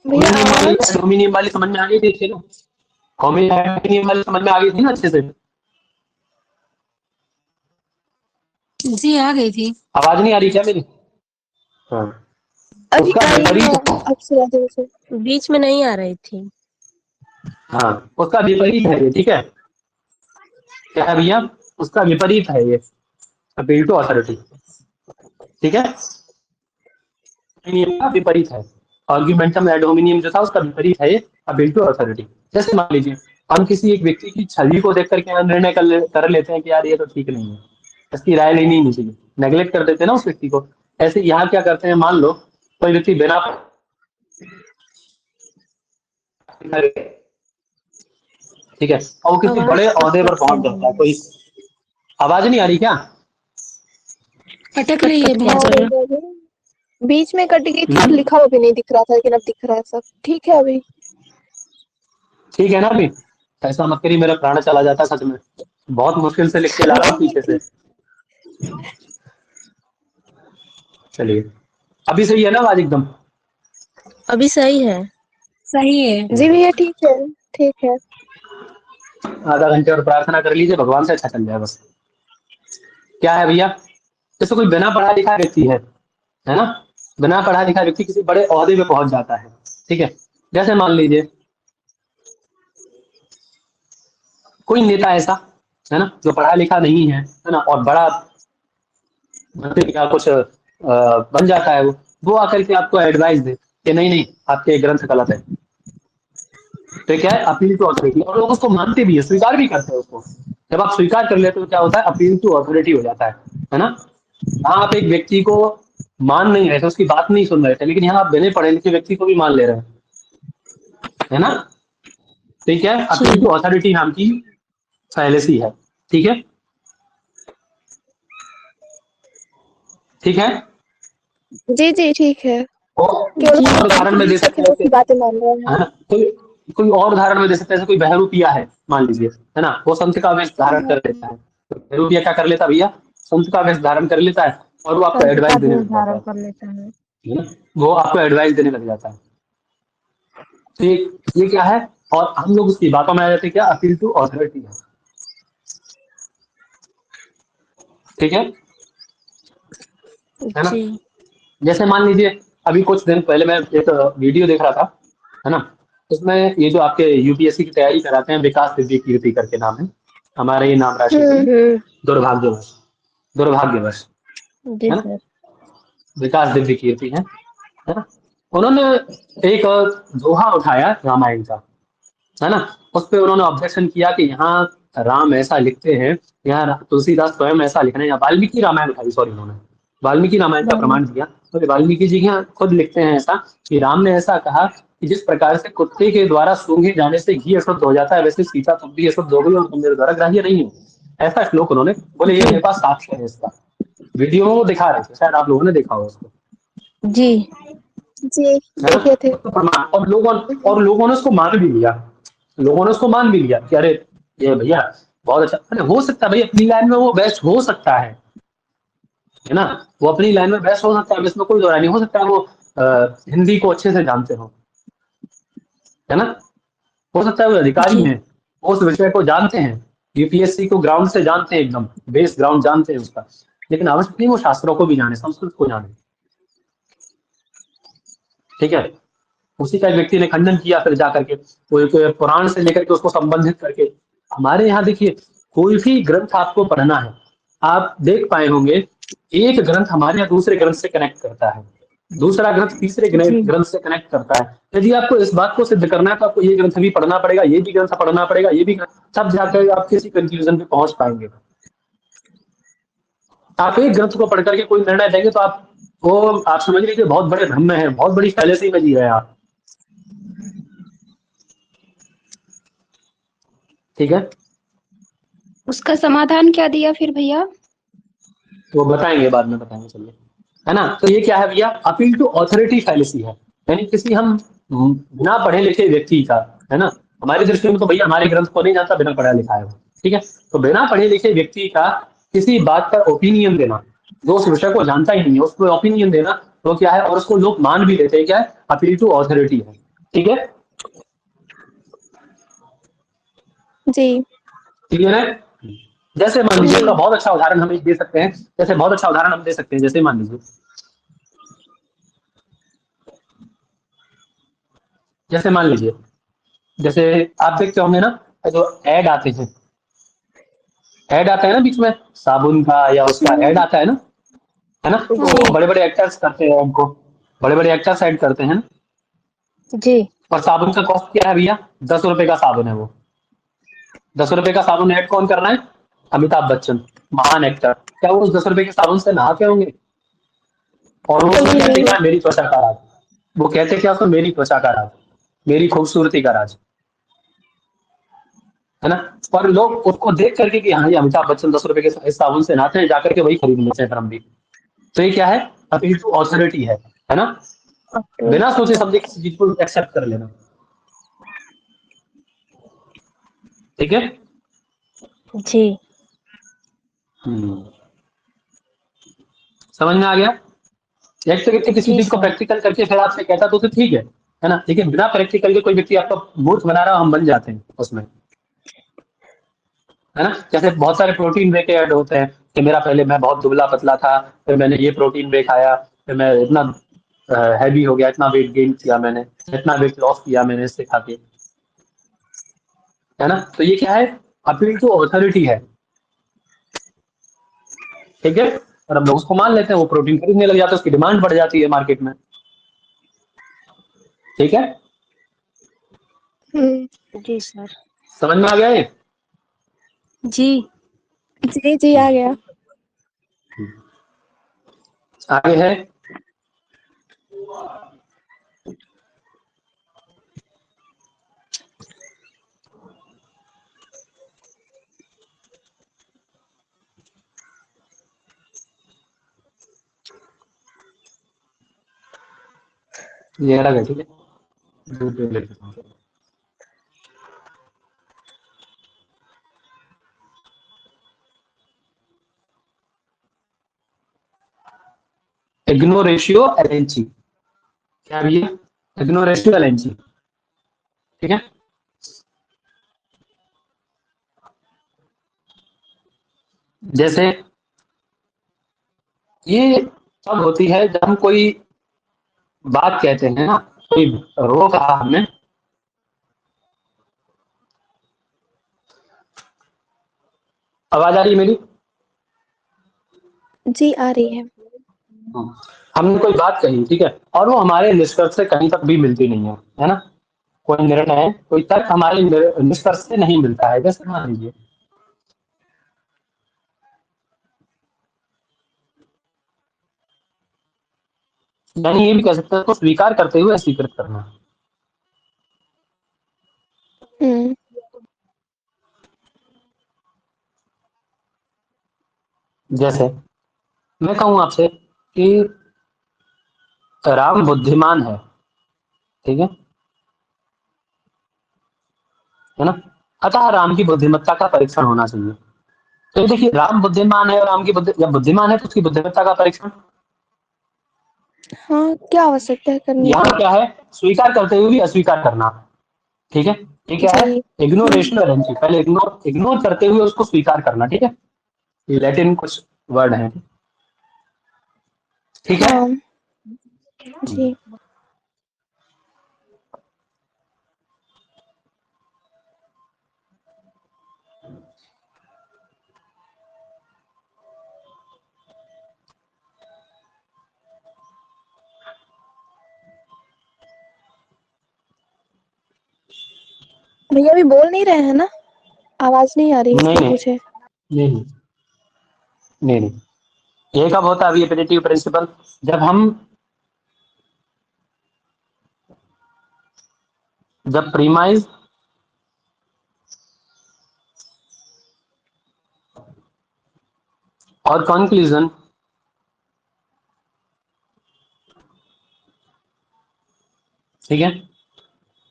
भैया आवाज एडोमिनियम वाली समझ में आ गई थी ना? एडोमिनियम वाली समझ में आ गई थी ना अच्छे से? जी आ गई थी। आवाज नहीं आ रही क्या मेरी? हाँ, अभी उसका आई है, विपरीत। अब सुना दे मुझे। बीच में नहीं आ रही थी। हाँ, उसका विपरीत है ये, ठीक है? क्या है भैया? उसका विपरीत है ये, अपील टू अथॉरिटी, ठीक है? एडोमिनियम का विपरीत है, आर्ग्यूमेंटम एडोमिनियम जो था उसका विपरीत है ये, अपील टू अथॉरिटी। जैसे मान लीजिए हम किसी एक व्यक्ति की छवि को देख करके निर्णय कर लेते हैं कि यार ये तो ठीक नहीं है, इसकी राय लेनी नहीं चाहिए, नेग्लेक्ट कर देते हैं ना उस व्यक्ति को। ऐसे यहाँ क्या करते हैं, मान लो कोई व्यक्ति बिना ठीक है, और वो किसी आवाज बड़े कट ओहदे पर कट के पहुंच आ जाता रही है, है। कोई आवाज नहीं आ रही क्या? अटक कट रही है कट के आ बहुत हाँ रही है। जगह। भैया जी। बीच में कट गई थी और हम्म, लिखा हुआ भी नहीं दिख रहा था, लेकिन अब दिख रहा है सब ठीक है अभी। ठीक है ना अभी? ऐसा मत करिए, मेरा प्राण चला जाता सच में, बहुत मुश्किल से लिख के ला रहा हूँ नहीं पीछे से। ठीक। चलिए, अभी सही है ना आवाज एकदम? अभी सही है। सही है। जी भैया ठीक है, ठीक है। आधा घंटे और प्रार्थना कर लीजिए, भगवान से अच्छा चल जाए बस। क्या है भैया, जैसे कोई बिना पढ़ा लिखा व्यक्ति है ना? बिना पढ़ा लिखा व्यक्ति किसी बड़े ओहदे पे पहुंच जाता है, ठीक है? जैसे मान लीजिए कोई नेता ऐसा है ना जो पढ़ा लिखा नहीं है ना, और बड़ा मंत्री या कुछ बन जाता है, वो आकर के आपको एडवाइस दे कि नहीं नहीं आपके ग्रंथ गलत है, तो क्या है, अपील टू अथॉरिटी, और लोग उसको मानते भी है, स्वीकार भी करते हैं उसको। जब आप स्वीकार कर लेते हो तो क्या होता है, अपील टू अथॉरिटी हो जाता है ना? हाँ, आप एक व्यक्ति को मान नहीं रहे थे, उसकी बात नहीं सुन रहे थे, लेकिन यहाँ आप बिना पढ़े लिखे व्यक्ति को भी मान ले रहे हैं, है ना? ठीक है, जी अपील टू अथॉरिटी नाम की फाइलेसी है, ठीक है? ठीक है, जी जी ठीक है। और केवल जी। और उदाहरण में दे लिखा सकते के हैं उसकी बातें मान रहे हैं। है ना? कोई और उदाहरण में दे सकते हैं, जैसे कोई बहरूपिया है मान लीजिए, है ना? वो संत का वेश धारण कर लेता है, तो बहरूपिया क्या कर लेता है भैया, संत का वेश धारण कर लेता है, और वो आपको संत का एडवाइस देने भी लग जाता धारण कर है लेता है। ना? वो आपको एडवाइस देने लग जाता है। तो ये क्या है, और हम लोग उसकी बातों में आ जाते हैं, क्या, अपील टू अथॉरिटी है, ठीक है ना? जी। जैसे मान लीजिए अभी कुछ दिन पहले मैं एक वीडियो देख रहा था, है ना? उसमें ये जो आपके यूपीएससी की तैयारी कराते हैं, विकास दिव्य कीर्ति करके नाम है, हमारे ये नाम राशि के, हम्म। दुर्भाग्यवश, दुर्भाग्यवश, जी है ना? सर। विकास दिव्य कीर्ति है ना? उन्होंने एक दोहा उठाया रामायण का, है ना? उस पे उन्होंने ऑब्जेक्शन किया कि यहाँ राम ऐसा लिखते हैं, यहाँ तुलसीदास स्वयं ऐसा लिख रहे हैं, या वाल्मीकि रामायण उठाई, सॉरी, उन्होंने वाल्मीकि रामायण का प्रमाण दिया, तो वाल्मीकि जी यहाँ खुद लिखते हैं ऐसा कि राम ने ऐसा कहा कि जिस प्रकार से कुत्ते के द्वारा सूंघे जाने से घी अशुद्ध हो जाता है, वैसे सीता तुम भी अशुद्ध हो गई और तुम मेरे द्वारा ग्राह्य नहीं हो। ऐसा श्लोक उन्होंने बोले, ये जी मेरे पास साक्ष्य है इसका, वीडियो में वो दिखा रहे थे, शायद आप लोगों ने देखा हो उसको, जी। जी है ना? देखे थे। उसको प्रमाण, और लोगों ने उसको मान भी लिया, लोगों ने उसको मान भी लिया कि अरे ये भैया बहुत अच्छा, अरे हो सकता है भाई अपनी लाइन में वो बेस्ट हो सकता है ना? वो अपनी लाइन में बेस्ट हो सकता है, इसमें कोई दो राय नहीं, हो सकता है वो हिंदी को अच्छे से जानते हो, है ना? हो सकता है वो अधिकारी जी। हैं, वो उस विषय को जानते हैं, यूपीएससी को ग्राउंड से जानते हैं, एकदम बेस ग्राउंड जानते हैं उसका, लेकिन आवश्यक नहीं वो शास्त्रों को भी जाने, संस्कृत को जाने, ठीक है? उसी का एक व्यक्ति ने खंडन किया, फिर जाकर के कोई पुराण से लेकर के उसको संबंधित करके। हमारे यहाँ देखिए, कोई भी ग्रंथ आपको पढ़ना है, आप देख पाए होंगे, एक ग्रंथ हमारे यहाँ दूसरे ग्रंथ से कनेक्ट करता है, दूसरा ग्रंथ तीसरे जी। ग्रंथ से कनेक्ट करता है। यदि आपको इस बात को सिद्ध करना है तो आपको ये ग्रंथ भी पढ़ना पड़ेगा, ये भी ग्रंथ पढ़ना पड़ेगा, ये भी ग्रंथ, तब जाकर आप किसी कंक्लूजन पे पहुंच पाएंगे। आप एक ग्रंथ को पढ़ करके कोई निर्णय देंगे तो आप समझ लीजिए बहुत बड़े भ्रम में है, बहुत बड़ी फैलेसी में जी रहे हैं आप, ठीक है? उसका समाधान क्या दिया फिर भैया? तो बताएंगे, बाद में बताएंगे, चलिए, है ना? तो ये क्या है भैया, अपील टू ऑथोरिटी फैलेसी है, यानी किसी हम बिना पढ़े लिखे व्यक्ति का, है ना? हमारी दृष्टि में तो भैया हमारे ग्रंथ को नहीं जानता, बिना पढ़ा लिखा है वो, ठीक है? तो बिना पढ़े लिखे व्यक्ति का किसी बात पर ओपिनियन देना, जो उस विषय को जानता ही नहीं है, उसको ओपिनियन देना, तो क्या है, और उसको लोग मान भी लेते हैं, क्या है, अपील टू ऑथोरिटी है, ठीक है, जी। क्लियर है? जैसे मान लीजिए इसका बहुत अच्छा उदाहरण हम दे सकते हैं, जैसे बहुत अच्छा उदाहरण हम दे सकते हैं, जैसे मान लीजिए, जैसे मान लीजिए, जैसे आप देखते होंगे ना, जो ऐड आते हैं, ऐड आता है ना बीच में साबुन का या उसका ऐड आता है ना, तो हाँ। बड़े बड़े एक्टर्स करते हैं ऐड को, बड़े बड़े एक्टर्स ऐड करते हैं ना, जी। और साबुन का कॉस्ट क्या है भैया? 10 रुपए का साबुन है वो। 10 रुपए का साबुन ऐड कौन कर रहा है? अमिताभ बच्चन, महान एक्टर। क्या वो उस 10 रुपए के साबुन से नहाते होंगे? और वो उसमें कभी कहते नहीं। क्या? मेरी त्वचा का राज। वो कहते क्या उसमें? मेरी त्वचा का राज, मेरी खूबसूरती का राज, है ना? पर लोग उसको देख करके कि हाँ ये अमिताभ बच्चन 10 रुपए के इस साबुन से नहाते हैं, जाकर के वही खरीद लेते हैं फिर हम भी। तो ये क्या है? अपील टू ऑथोरिटी है ना? ओके। बिना सोचे समझे किसी चीज को एक्सेप्ट कर लेना। ठीक है। जी। समझ में आ गया? एक तो व्यक्ति किसी जी चीज को सर। प्रैक्टिकल करके फिर आपसे कहता तो उसे ठीक है ना? लेकिन बिना प्रैक्टिकल के कोई व्यक्ति आपको मूर्ख बना रहा, हम बन जाते हैं उसमें, है ना? जैसे बहुत सारे प्रोटीन वे के ऐड होते हैं कि मेरा पहले मैं बहुत दुबला पतला था, फिर मैंने ये प्रोटीन वे खाया, फिर मैं इतना हैवी हो गया, इतना वेट गेन किया मैंने, इतना वेट लॉस किया मैंने इससे खा के, है ना? तो ये क्या है? अपील टू ऑथोरिटी है। ठीक है, और हम लोग उसको मान लेते हैं, वो प्रोटीन खरीदने लग जाते हैं, उसकी डिमांड बढ़ जाती है मार्केट में। ठीक है, जी सर। समझ में आ गया ये? जी। जी जी आ गया। आगे है, ये अलग है। ठीक है, दूध ले लेते हैं। इग्नो रेशियो एलएनसी, क्या भैया? IGNOU ratio LNC. ठीक है, जैसे ये तब होती है जब हम कोई बात कहते हैं ना, कोई रो कहा हमने, आवाज आ रही है मेरी? जी आ रही है। हमने कोई बात कही, ठीक है, और वो हमारे निष्कर्ष से कहीं तक भी मिलती नहीं है ना? कोई निर्णय, कोई तर्क हमारे निष्कर्ष से नहीं मिलता है, जैसे मान लीजिए, यानी ये भी कह सकते हैं उसको स्वीकार करते हुए अस्वीकृत करना। हम्म। जैसे मैं कहूँ आपसे कि राम बुद्धिमान ठीक है ना? अतः राम की बुद्धिमत्ता का परीक्षण होना चाहिए। तो देखिए, राम बुद्धिमान है और राम की जब बुद्धिमान है तो उसकी बुद्धिमत्ता का परीक्षण हाँ, क्या आवश्यकता है करने की? यहाँ क्या है? स्वीकार करते हुए भी अस्वीकार करना। ठीक है, ये क्या है? जी। इग्नोरेशन एलएनसी, पहले इग्नोर इग्नोर करते हुए उसको स्वीकार करना। ठीक है, ये लैटिन कुछ वर्ड है। ठीक है, हाँ। जी। भैया अभी बोल नहीं रहे हैं ना? आवाज नहीं आ रही नहीं इसलिए नहीं पूछे। नहीं नहीं नहीं, ये कब होता है अभी एपेटेटिव प्रिंसिपल? जब हम, जब प्रीमाइज और कंक्लूजन ठीक है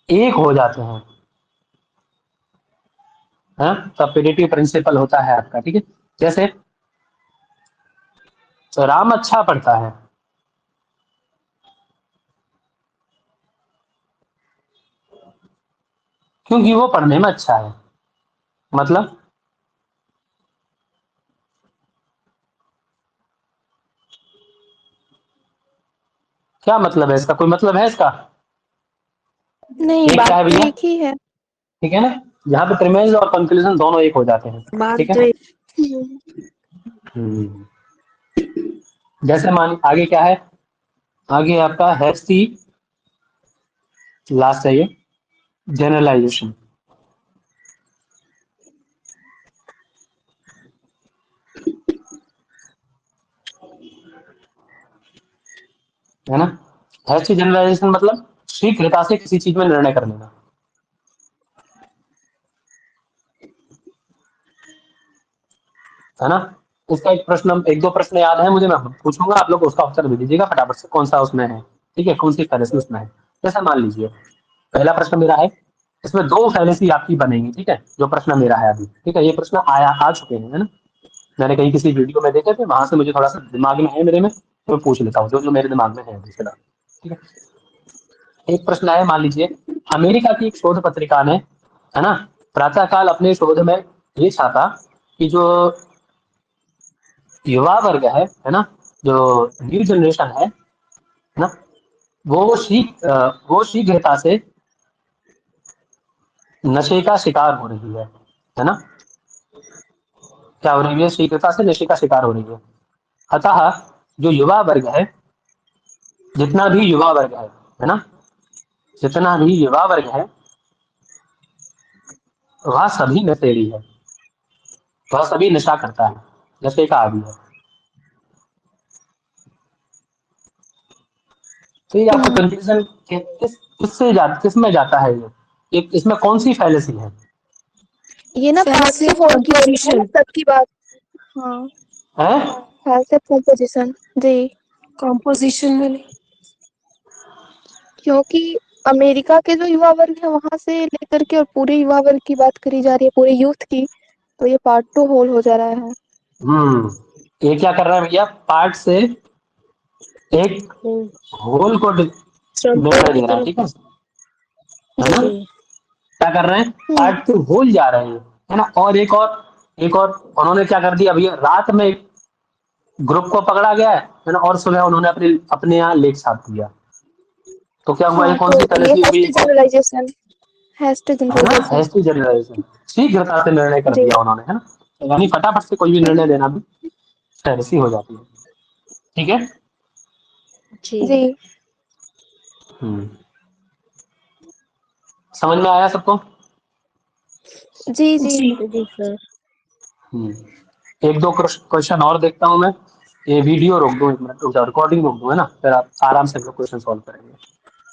एक हो जाते हैं, हाँ, तब एपेटेटिव प्रिंसिपल होता है आपका। ठीक है, जैसे तो राम अच्छा पढ़ता है, क्योंकि वो पढ़ने में अच्छा है। मतलब क्या मतलब है इसका? कोई मतलब है इसका? नहीं, एक बात क्या है तो भैया? एक ही है। ठीक है ना, यहाँ पे प्रीमिस और कंक्लूजन दोनों एक हो जाते हैं। बात ठीक है। तो हम्म। जैसे मान आगे क्या है, आगे आपका हैज दी, लास्ट है ये, जनरलाइजेशन। है ना, हैज दी जनरलाइजेशन मतलब शीघ्रता से किसी चीज में निर्णय कर लेना। है ना, उसका एक प्रश्न, एक दो प्रश्न याद है मुझे, मैं पूछूंगा, आप लोग उसका उत्तर दे दीजिएगा फटाफट से, कौन सा उसमें है। ठीक है, कौन सी फैलेसी उसमें है। जैसे मान लीजिए पहला प्रश्न मेरा है, इसमें दो फैलेसी आपकी बनेंगी। ठीक है, जो प्रश्न मेरा है अभी, ठीक है, ये प्रश्न आ चुके हैं, है ना, मैंने कहीं किसी वीडियो में देखे थे, वहां से मुझे थोड़ा सा दिमाग में है मेरे में, तो मैं पूछ लेता हूँ जो जो मेरे दिमाग में है अभी फिलहाल। ठीक है, एक प्रश्न है, मान लीजिए अमेरिका की एक शोध पत्रिका ने, है ना, प्रातःकाल अपने शोध में ये छापा कि जो युवा वर्ग है ना, जो न्यू जनरेशन है ना, वो शीघ्रता से नशे का शिकार हो रही है ना, क्या हो रही है, शीघ्रता से नशे का शिकार हो रही है। अतः जो युवा वर्ग है, जितना भी युवा वर्ग है ना, जितना भी युवा वर्ग है, वह सभी नशेड़ी है, वह सभी नशा करता है, नशे का आदी है। तो ये आपका कंक्लूजन किस में जाता है ये, इसमें कौन सी फैलेसी है? ये ना Fallacy पैसिव of होल्ड की वजह है ना, composition. सबकी बात। हाँ, हैं? Passive composition. जी, Composition वाली। क्योंकि अमेरिका के जो युवा वर्ग है वहां से लेकर के और पूरे युवा वर्ग की बात करी जा रही है, पूरे यूथ की, तो ये पार्ट टू होल हो जा रहा है। ये क्या कर रहा है भैया, पार्ट से एक होल को निर्णय दे रहा है। ठीक है ना, जी क्या कर रहे हैं, हम्म। पार्ट टू होल जा रहे हैं, है ना। और एक और उन्होंने क्या कर दिया भैया, रात में ग्रुप को पकड़ा गया है ना, और सुबह उन्होंने अपने यहाँ लेख छाप दिया। तो क्या हुआ, ये हाँ, कौन तो सी ये फैलेसी हो गई, जनरलाइजेशन, है ना, जनरलाइजेशन। हैस्टी जनरलाइजेशन, शीघ्रता से निर्णय कर जी दिया उन्होंने, है ना, यानी फटाफट से कोई भी निर्णय देना भी फैलेसी हो जाती है। ठीक है। जी जी हम्म, समझ में आया सबको? जी जी। जी। जी सर। एक दो क्वेश्चन और देखता हूँ मैं, ये वीडियो रोक दो एक मिनट, रुक जाओ, रिकॉर्डिंग रोक दो, है ना, फिर आप आराम से क्वेश्चन सॉल्व करेंगे।